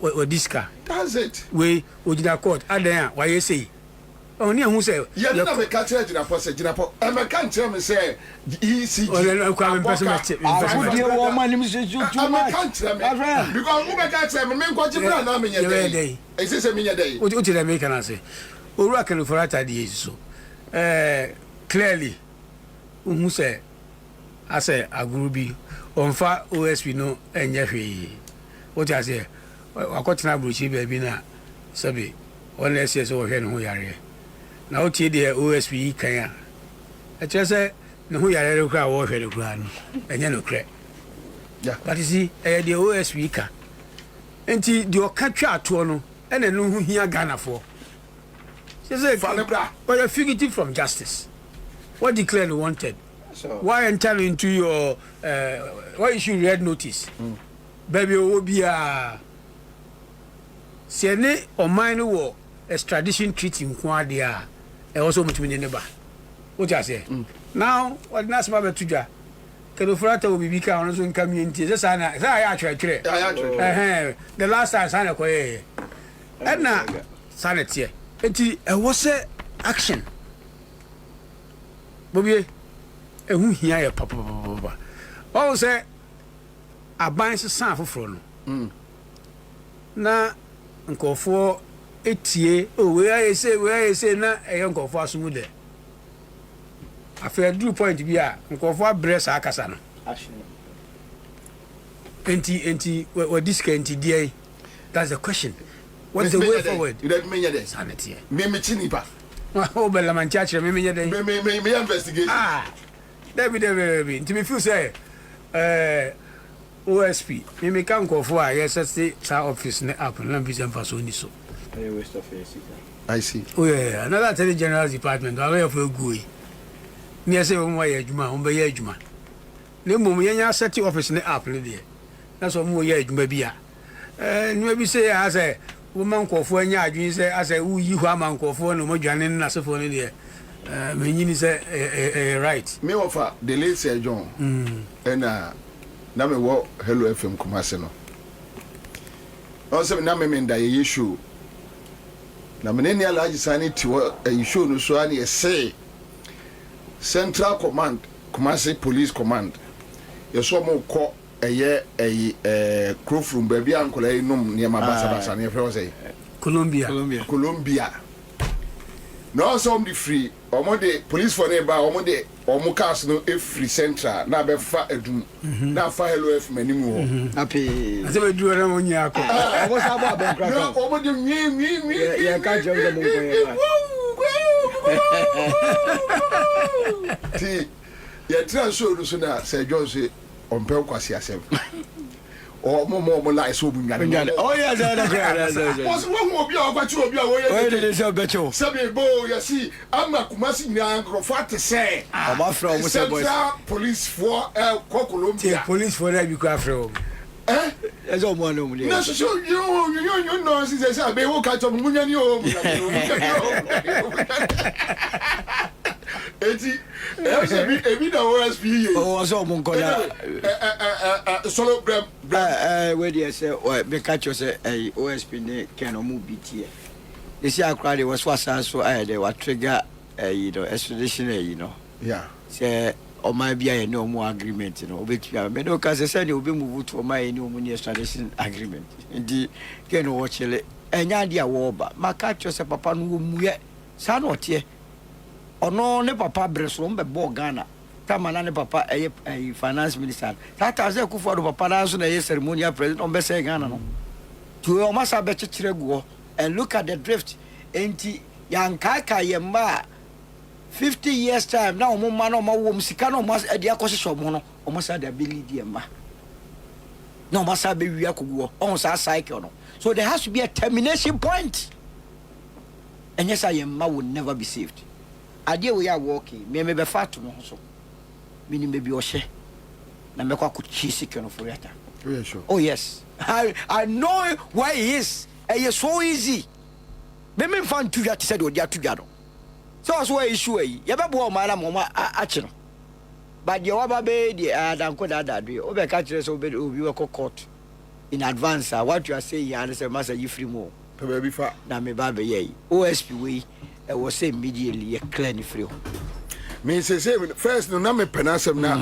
S5: Or this car.
S4: That's it.
S5: We, Ojina Court, are they? Why you say? Oh, near who say?
S4: Yeah, never catch it in a posse, Jinapo. And I can't tell me, say, EC.
S5: Oh, no, I'm person.
S6: I can't tell me.
S4: Because who can't tell me, men got you down in your day. Is this a minute day?
S5: What did I make? Can I say? Oracle for Atta so. Clearly, who say, I say, a groupie on far OSP no and Jeffrey. What I say, I got an abuchi baby now, Sabi, one SS over here, who are now, the OSP can. I just say, no, we are a crowd over the ground, and you know, crack.
S4: Yeah,
S5: but you see, the OSP can. And your country at Tono, and I know who here Ghana for. She said, but a fugitive from justice. What declared wanted? So, why enter into your why issue red notice? Baby, will be a Sene or minor war extradition treaty in Quadia. And also much in neighbor. What I say? Now, what Nas Mabel Tuja? Kedofrata will be become on community. That's I actually. The last time I signed a quay. And now, sanity. It was action. Bobby, who here, papa. Oh, say, I bind the son for front. Now, Uncle for 8 years. Oh, where I say, now a young for smooth. I feel due point to be a Uncle for breast Akasano. Enti, what this can today? That's the question. What's the way forward?
S4: You don't mean your
S5: sanity.
S4: Me chinipa.
S5: Oh, Bellaman Church, me
S4: investigate.
S5: David, to be few say, OSP, me can't go for yes, that's the office up and Lampis and Fasoni. So,
S4: I see.
S5: Oh, yeah, another tell the general department, I'll have a gooey. Near say, my Juma, Juma. No more, set your office in the up, there. That's what more yet, maybe. Maybe say, as a woman call for any idea, say, as a who you have man call for no more joining Nasaphone there. Meaning is a right.
S4: Me offer the late Sir John. And now me walk Hello FM Kumaseno. Also, now me mean that issue. Now, me any large sign to a issue no so any say Central Command, Kumasi Police Command. You saw more call a year a crew from baby uncle num near my basa near Frosay. Colombia. No, some the free or more the police for neighbor or more the or more cars no free central. Now be far do now fire Hello FM anymore. Happy. I say do around Yako. What's about background? No, over the me. Yeah, can't jump the See, yeah, try show no sooner say John say on pel kwasi asem. Or more like so bunyane. Oh yeah, that's was one will be over to be away. Sabi bo, you see, I'm a Kumasi Nyan to say. I'm from Central Police for Colombia. Police for that you come from. Eh? As all one only. No, so you know, since I be walk out of Munyan. Ebi na OSP.
S6: Oh, so mon kola.
S4: Solo bram.
S6: Where dey say, me catch you say OSP ne can no move BT. They say akra was so they were trigger extradition
S4: Yeah.
S6: Say o my bia no more agreement obetua. Me no ka say you be move to my no money extradition agreement. Ndi can watch le enya dia wo ba. Ma catch you say papa no mu ye saa no tie ono ne papa breso mbe bo Ghana tama na ne papa finance minister tata ze kufu do papa na so na ceremonial president on be say Ghana no to o masa be chechire guo and look at the drift enti yankaka yemba 50 years time na omo ma na omo wo musika na omo ade akosehye omo no omo sa da believe yemba no masa be wi akoguo on sa cycle no so there has to be a termination point and yes yemba will never be saved ade we are working me be fat no so me ni be bi o hye na me kwa ku chi secure no for yata
S4: oh yeah sure
S6: oh yes I know why he is it's so easy me fan tu yata said odi atu dwado so as why issue yi ye be bo ma na mo ma achi no but ye wa ba be di adanko da do o be ka kire so obi we court in advance what you are saying ya say master you free mo
S4: baby fa
S6: na me ba be ye OSP we was say immediately ye clear ni free
S4: me say first no na me penasem na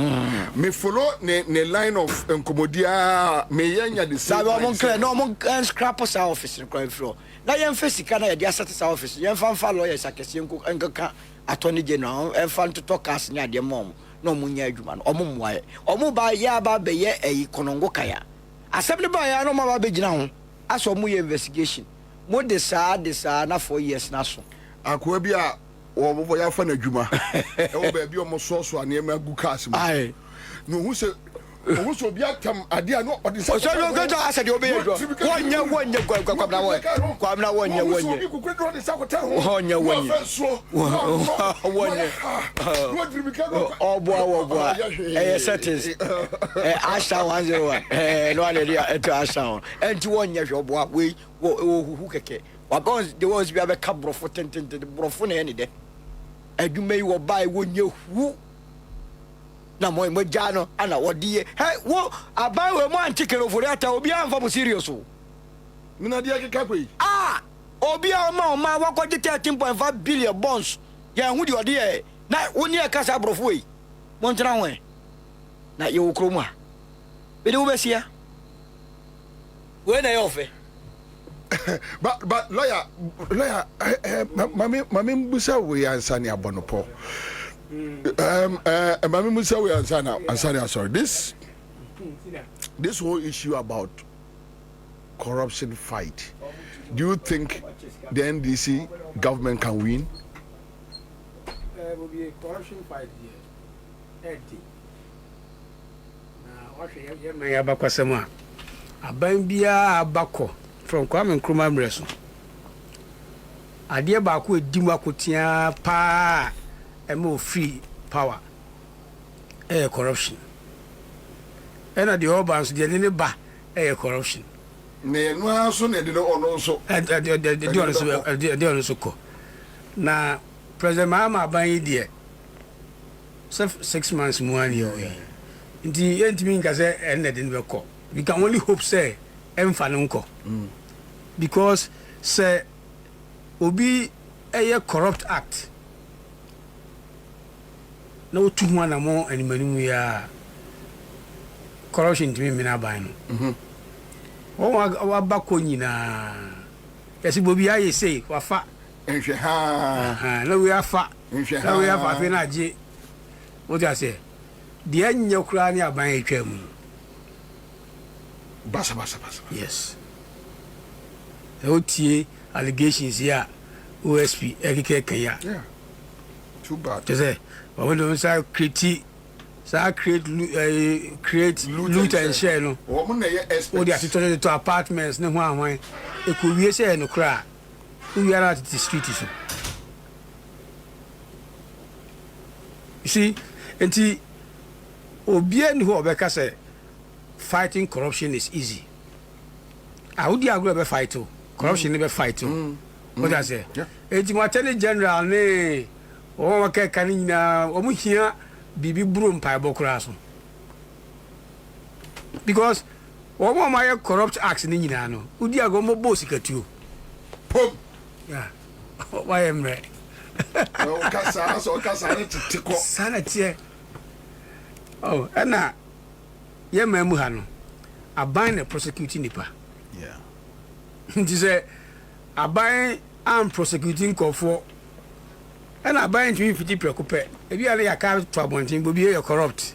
S4: me follow ne line of enkomodia me yanya the same
S6: sabe mo clear no mo scrap us office no cry free na yen face ka na ye dia set office yen fan lawyers akese enka attorney general en fan to talk as nya de mom no mo nya adwuma no omo moaye omo ba ya ba be ye konongo kaya asem ba ya no ma ba be gina ho aso mo ye investigation mo de saa na 4 years na so
S4: akwa bi a wo ya fa na adwuma e wo ba bi o mo so ane ma gu cars mo
S6: ai
S4: no hu se o so bi atam ade a no odi
S6: so no go to asade obe yedo wonya kwamna wonya obo settings asha 101 no ane dia to asha enti wonya hwobo we hu keke wabons the ones bi abeka brofo tentente brofo na ene de adwuma yi wo bai wonya hu na mo jano ana wodie hey wo abawe mo antikere Ofori Atta obi anfa mo serious o
S4: mina dia keka koi
S6: obi a ma wakoje 13.5 billion bonds ya hu di odie na woni e kasa brofo yi mo ntena ho na ye wo kromu a be de wo besia we na ye ofe
S4: but lawyer mami mbusa we answer ni abonopo Mami Musa we answer sorry this whole issue about corruption fight, do you think the NDC government can win?
S5: Will be a corruption fight here. What you may have a customer. A bambia bako from Kwame Nkrumah Mreso. A dear Baku Dimakutia pa. More free power corruption and the urbans the any ba corruption
S4: ne no so ne de no so
S5: and the also ko na president Mahama ban there 6 months more year nti entimi nka say end de be ko we can only hope say emfa no nko because say obi corrupt act no too one among any manu ya corruption to me mina ban no wa bako nyina yesi bobi aye say wa fa
S4: enhwe ha
S5: na we afa
S4: enhwe
S5: na we afa fe na age what you say de anya kura ni aban etwam
S4: basa
S5: yes otie allegations here OSP ekeke kanya
S4: yeah too bad
S5: to say when we say create loot and share no
S4: wo na ye expect
S5: o dey to apartments ne ho ahwan e ko wie say no kra we are at the street so you see enti obia ni ho obeka say fighting corruption is easy I would agree be fight to corruption be fight to what I say enti mo attorney general ne o wa ka kan nyina o mu hia bibi buru mpa bokura so because o mo ma corrupt acts ni nyina no udi ago mo boss katuo
S4: pom
S5: yeah why am I
S4: o kasa ne tiko
S5: sana tie oh ana ye mamu ha no aban na prosecuting nipa
S2: yeah
S5: nti say aban am prosecuting kofo And I buy into 50 preoccupy. If you are a car to a bonting, will be corrupt.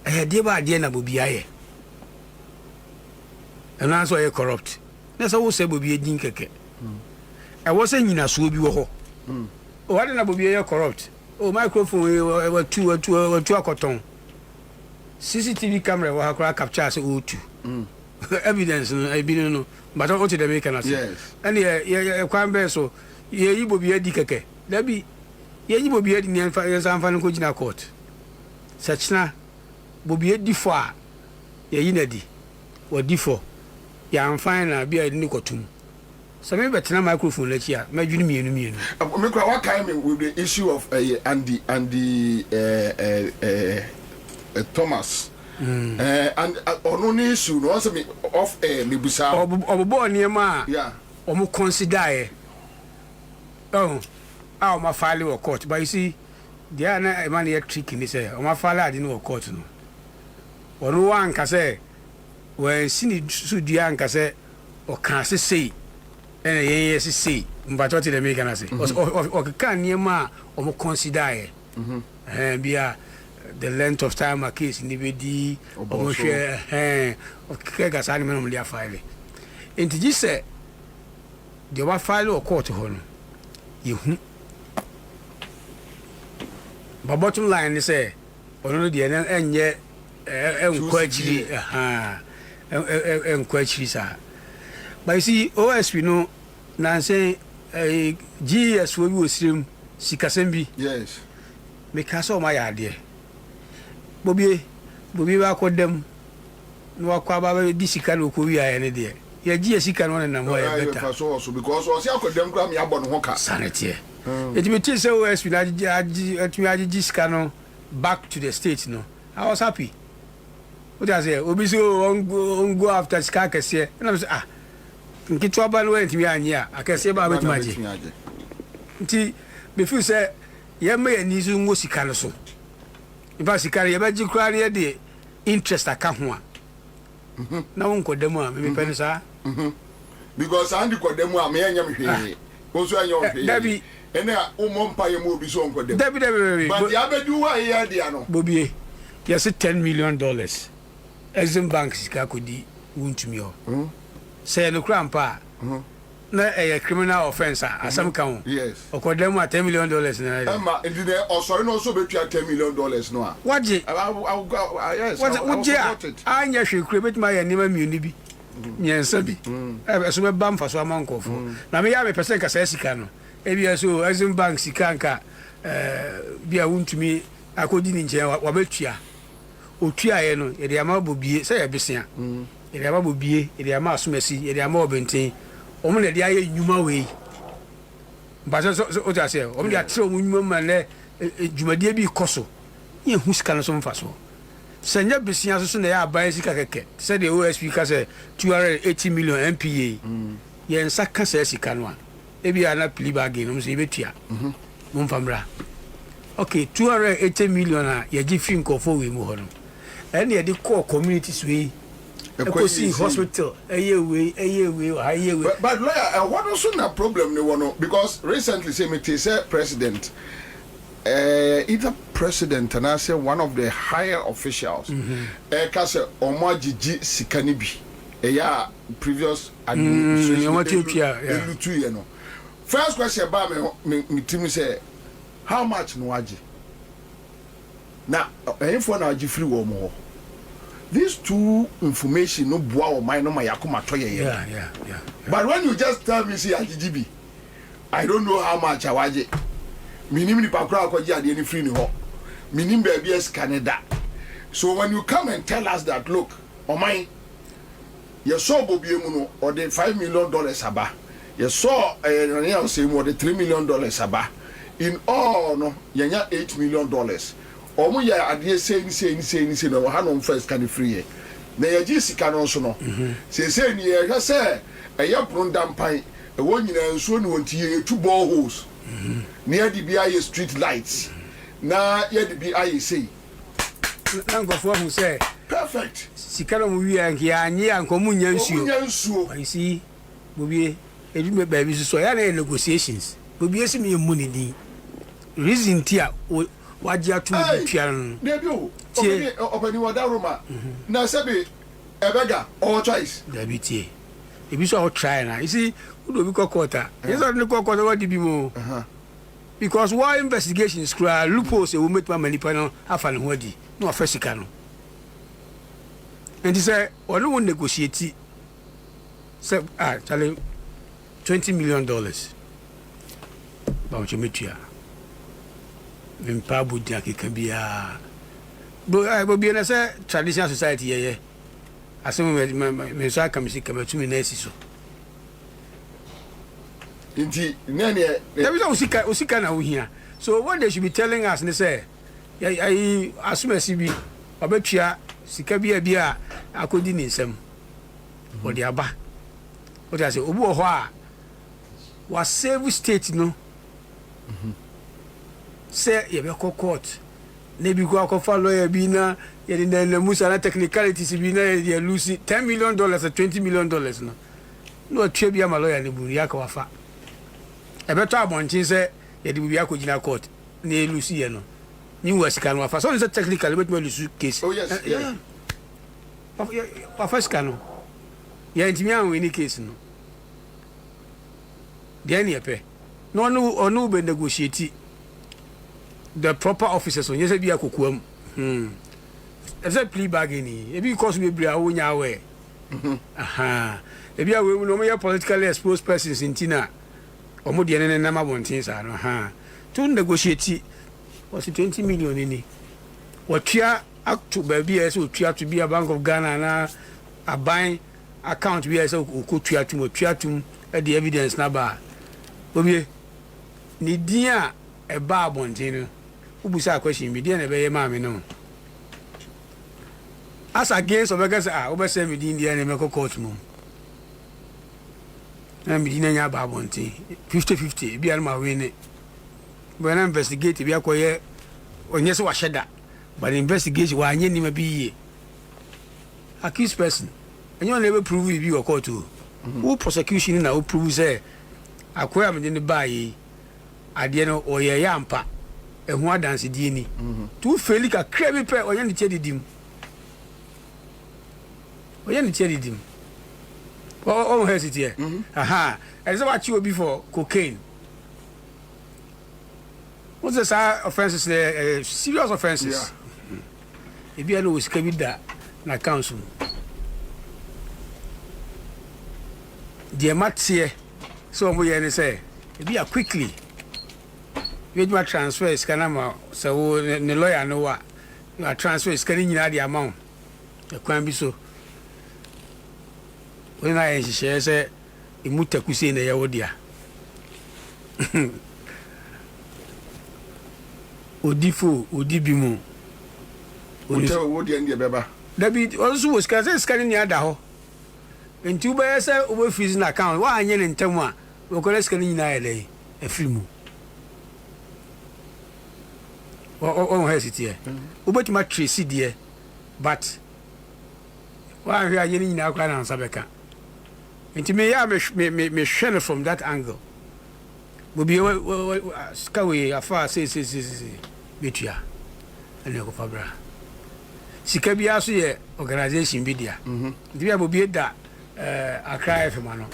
S5: I had dear by the end of Bobby. And also a corrupt. That's all say will be a dinkeke. I wasn't in a swoop you. Oh, I didn't be a corrupt. Oh, microphone were two a cotton. CCTV camera will capture O2. Evidence, I been but I wanted to make an answer.
S4: Yes.
S5: And yeah, quite so. You will be a dickeke. There be, you will be a near San Fan court. Such na will be a defoe. Ye inedi or defoe. Ya am fine be a nicotum. So maybe better microphone let you. Imagine me.
S4: What kind with the issue of Andy Thomas? And on issue, no answer me off me busa.
S5: Or born near ma.
S4: Yeah.
S5: Or more consider. Oh, my father or court. But you see, there are not a money trick in this. Or my father I didn't know court. No. Or no one can say, when Sini Sudian can say, or can say, and yes, say, but what did they make an say? Or can near ma or more consider. And be the length of time a case in the BD or share of Kegas animal they are filing. And this say, they were file or court home. You but bottom line is say, or the and yet, quite and quite sir. But you see, OSP no, now say a GS will be stream Sikasembi.
S4: Yes.
S5: Because of my idea. Bobby, I call them no quabba disicano Korea any day. Your GS can one and better.
S4: Also because was your them gram yabon hoka.
S5: Sanity. It will tell OSP that Giscano back to the States. No, I was happy. What I say, Obiso go after Skakas here. And I was get trouble went to me and yeah, I can say about magic. Before say, you may and Nizu Musicanoso. If I see carry a magic cry the interest I come one. No one could demo me penisa.
S4: Because Andy could demo me and yam. Also, I know Debbie and Umpire movie song for them. Debbie, but the other do I hear Diano. Bobby, yes, $10 million. Exim Banks Kakudi Wontumi. Say no crampa. No a criminal offense as some count. Yes. Or could them $10 million. Oh, sorry, no, so bet you $10 million. No. What I'll go. Yes. What I should create my name Munibi. Yes, Sabi. As a bum for some uncle. Now, me have a percent Cassicano. Maybe so Exim Banks Kanka be a wound to me. I couldn't in jail. What bet you? Otua no e de ama bobie say ebesia e de ama bobie e de ama asomasi e de ama obenten omo na de aye nyuma we ba so o ta say omo de atre omo nyuma ma na dwumade bi koso ye hu sika no so mfa so senya besia so na ya aban sika keke say the OSP ka say 280 million MPA ye nsa ka say sika no a e bi ana pili bag no so e betua mo mfamra okay 280 million a ye gi fin ko fo we mu ho no and the core communities we see hospital but lawyer what also na problem no one because recently say me say president either president and I say one of the higher officials ka say omo agigi sikani bi ya previous administration first question ba me team say how much no agi na info na agi free wo mo these two information no boa o mind no ma yakoma to ye. Yeah. But when you just tell me say AGGB, I don't know how much awaje. Minim ni pakura ko ji ade ni free ni ho. Minim ba bia Canada. So when you come and tell us that look, o mind you saw bobie mu no or the $5 million aba. You saw Rania say more the $3 million aba. In all no yanya $8 million. Omo ya ade say no ha no first can free na ya ji sika no so no say ni ya say eya prondam pan e wonyina nsuo ni wontie two boreholes na ya di bia ye street lights na ya di bia ye say
S5: na go for who say
S4: perfect
S5: sika no wi anki anyi anko munya nsuo you see bobie edwuma ba bi so ya na negotiations bobie si me mu ni din reason tia wagye ato tua no
S4: debio opani wada roma na sebe ebega all choice
S5: dabi tie ebi so try na you see who do be kokota you say no kokota what be mo because why investigation is cry loopholes e wo meet many panel afa ne ho adi no afasika no and he say one won negotiate say chale $20 million ba o chemetua vimpa budia kekabia bo bi na say traditional society ye asem me so aka misika matumi na asi so
S4: inti nene
S5: there is usika na uhia so what they should be telling us they say I assume sibi obetua sika bia akodi ni nsem odi aba what I say obu ho a wa save state no say ye be court na bi go akofa lawyer bi na ye na musa na technicalities bi na ye lose $10 million or $20 million no atwa bi ama lawyer ne buru ya ka wafa ebeto abontin say ye de bi akogina court na lose ye no ni wasika no wafa so say technically but me lose case
S4: oh yes yeah
S5: wafa sika no ye ntimi an we ni case no de ne epe no onu be negotiate the proper officers on yese bia kokuam as a plea bargaining e be cause we bria wo nya we e bia we no me politically exposed persons in tina omo de ne na ma bontin sa no to negotiate was $20 million ni watua acto ba bia so tua to bia Bank of Ghana na aban account bia so ko tua tum e the evidence na ba obie ni dia e ba bontin no ubusa question me dia na be ye ma me no as against obega say obese me din dia na me court mum na me din nya ba bontin 50-50 bia na ma we ne when investigate bia koye onye se wa sheda but investigation wa anye ni ma bi ye accused person enyo na be prove bi wo court o who prosecution na who prove say akoya me din ba yi ade no oye ya ampa ehu adanse die ni tu feli ka krebi pe onye ni chedidim o hesitate and so what you before cocaine what's the offenses serious offenses e bia no uskabida na council die matie so mo ye ne say e bia quickly we do transfer scan ma so ne lawyer no wa you transfer scan nyina the amount e kwan bi so when I share say imutaku say na ya wodia odibimu
S4: hotel wodia ndi beba
S5: david also was scan ni ada ho enti u be say u be freeze na account wa anye ne ntam a we ko scan nyina ya lei e film o hesitate ubetima trace die but wa hwe anye nyina akwa na nsabeka enti me ya me hwe from that angle bobi skawe afa say betua ene ko fabra sika bia so ye organization bi dia ndi bia bobi da Accra FM ano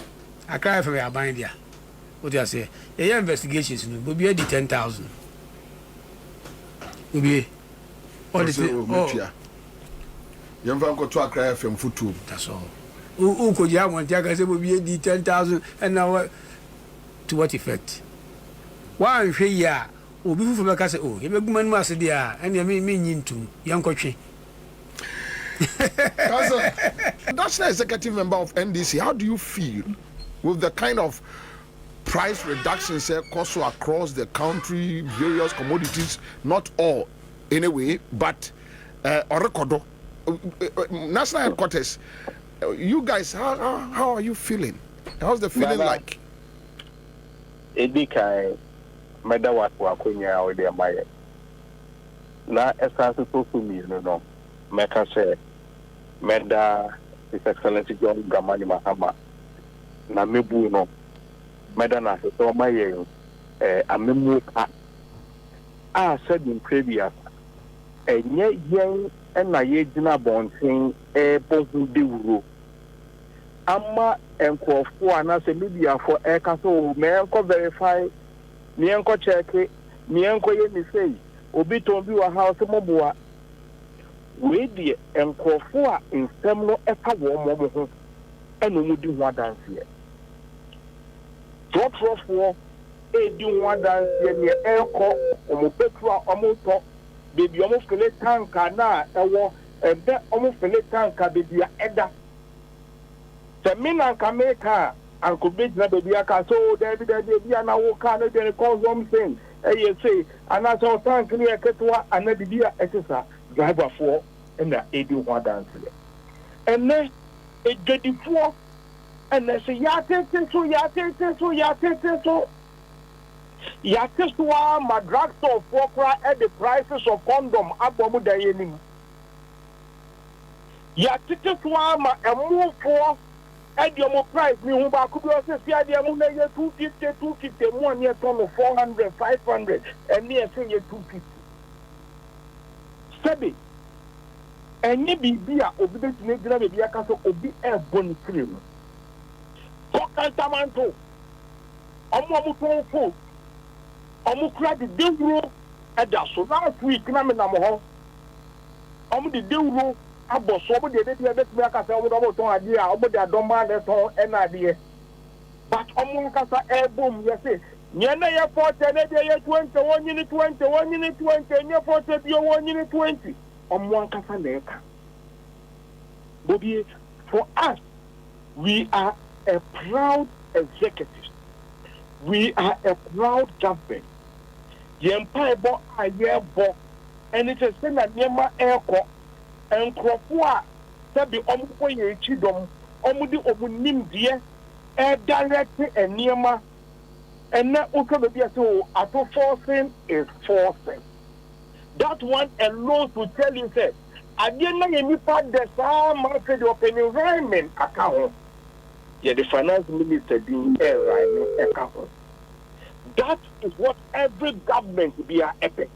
S5: Accra FM ya ban dia what you say ye investigations no bobi di 10,000 bobi all the
S4: yemfa ko to Accra FM futu
S5: that's all u ko ja won tia ka se bobi di 10,000 and now to what effect one hwe ya obi fufu be ka se o ye be gumanu ase dia and me nyintum yankotwe
S4: National Executive Member of NDC, how do you feel with the kind of price reductions cost across the country, various commodities, not all anyway, but Orekodo, National Headquarters, you guys, how are you feeling? How's the feeling like?
S8: Edikai meda watu akonya odi amaye na esase social media no meka say meda His Excellency John Dramani Mahama na mebu no meda na so maye amemu ka said in previous and yet young and I yet dinner bonting a bonking de Amma and call for and as a media for air castle, may uncle verify, me uncle check it, me uncle ye say, Obi to be a house of Mobua. We dear and call for in seminal ever warm and we do one dance here. Drop for a do one dance near air call, or petrol almost talk, baby almost filet tanka na a war, and then almost filet tanka baby edda. The mina can make her and could be baby aka so David baby and I walk out and then call something. You say, and I saw tank near Ketua and the dear exercise driver for and the 81 dance. And then it get the four. And they say, Yatiswa, my drugstore for at the prices of condom, Abomu Dayanim. Yatiswa, my move for at your price, me who could also see the Amuna 250, 1 year ton of 400, 500, and near senior 250. Sabi, and maybe be a obedient to make the castle or be a bonny cream. Tamanto, Omo Omukra the Deuro at the so last week, Naminamo, the Deuro, Abo, so the Maka with idea, about the Doma, and idea. But Omukasa air boom, you say, Yana Airport, 21 unit 20, 1 unit 20, and your 40, 1 unit 20, on one Casaneka. For us, we are a proud executive. We are a proud government. The empire bo a year bo, and it is saying that Nema Airco and Cropua said the Omukoye Chidom, Omudi Omunim dear, air directly and Nema, and now also the so auto forcing is forcing. That one alone to tell you, said, I didn't know any part the same market of an environment account. Yeah, the finance minister being account. That is what every government be a epic.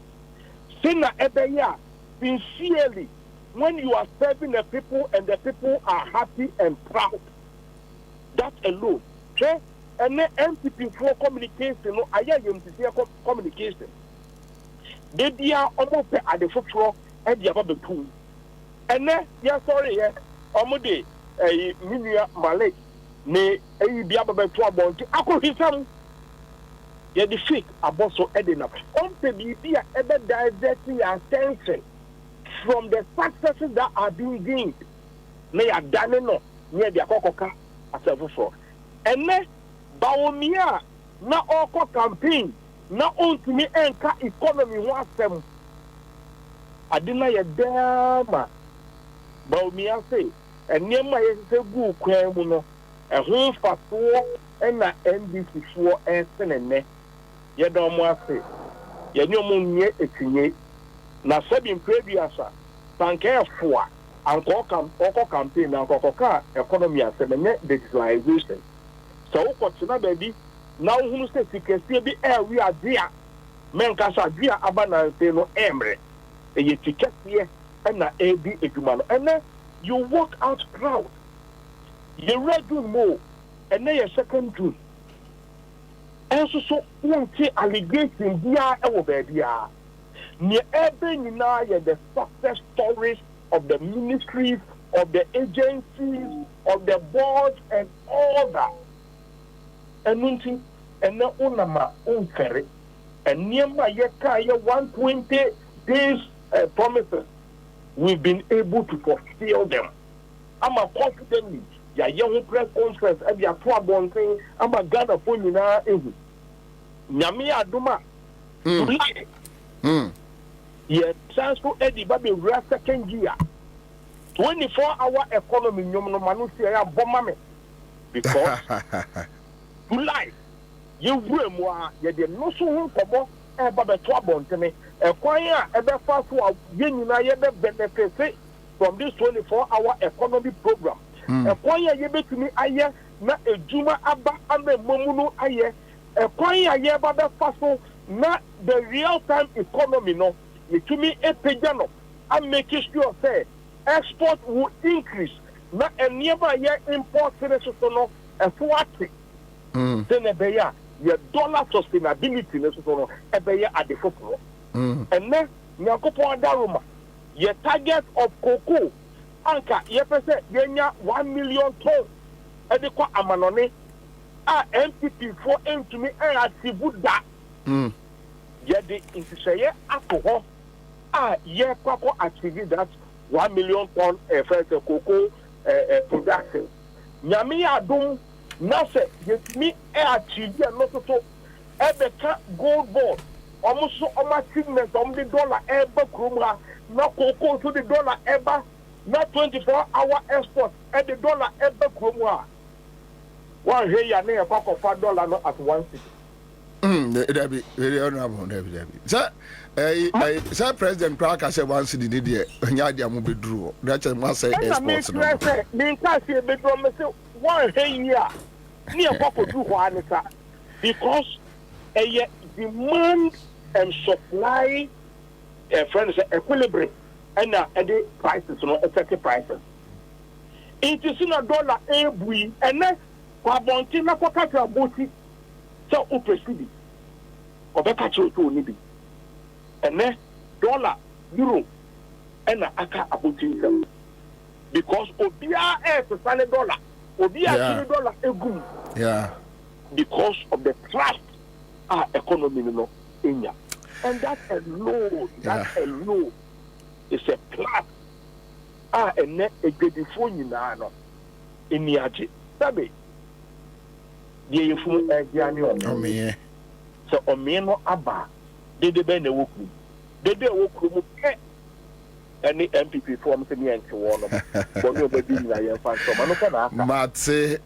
S8: Sina ebeya, sincerely, when you are serving the people and the people are happy and proud, that alone. Okay? And then MPP for communication, I hear you to communication. They are almost at the foot floor and the above the pool. And then, yeah, sorry, yeah, almost a Minia Malay. Ne Eei FBI I could hit some. Yeah, the fake about so enough. On the media ever directing attention from the successes that are being gained. They are done no near the Kokoka as a before. And then Baomia na oko campaign na Wontumi enka economy was them. Adina ya dama Baomia say and near my good kwemu a whole fatwa and na NBC for SNN. You don't want to say, you know, Munya etinye. Na sebi previous, tanke for and Coco campaign and Coca economy as a digitalization. So, what's na baby? Now, who says you can see the air we are there? Men casa dia abana no emre. A ye ticket here and na AB eduman. And then you walk out proud. You read more, and then your second June. And so won't say allegation here over there. Near every the success stories of the ministries, of the agencies, of the boards, and all that. And nothing, and no unama unferry, and near my yekaya 120 days promises, we've been able to fulfill them. I'm a confidently. Ya young press conference and ya poor bon thing. I'm a Ghana for you now. Nyami Aduma. Yes, Sansko Eddie Baby Rest second year. 24-hour economy, no manusia bomame. Because to life, you will more, you did no so come about the trouble to me. A choir ever fast for you ever benefit from this 24-hour economy program. A choir you bet to me, na a Juma Abba and the Momuno aye. A choir ye about the fast na the real time economy no yetumi epegya and making sure say export will increase na eniema ye import so no efuate then ebeya your dollar sustainability so no ebeya at the foforo and then nyankopon daruma your target of cocoa anka ye pese yenya 1 million ton e de kwa amanone a MPP for entumi e ativu da ye de insiseye akoho ye kwako achieve that 1 million ton first cocoa production. Nyami adum na se yetimi achieve no so ebeka gold ball almost achievement the dollar eba krumra na cocoa to the dollar eba na 24-hour export and the dollar eba krumra one hey ya na kwako $5 no at 160.
S4: That be very honorable. Sir, sir, President Clark said once he did it, Yadia will be drew. That's a must say exports.
S8: One year near Papa do one because a demand and supply friends equilibrium and the prices, effective prices. It is in $1 every and then Quabontina Pocata Booty. So proceed. Obeka choto ni bi. Ene dollar, euro, and aka abotin because obia to sale dollar, obia dollar egum.
S4: Yeah.
S8: Because of the trust our economy no enya. And that alone, alone is a plus. Ene egedifo nyina no eniaje. Sabe ye fu ejiani
S4: omiye
S8: so omiye no aba dede be na woku dede woku mu ke any MPP form se ni ente wo no bo no be bi na ye fa so ma no ka na aka
S4: mate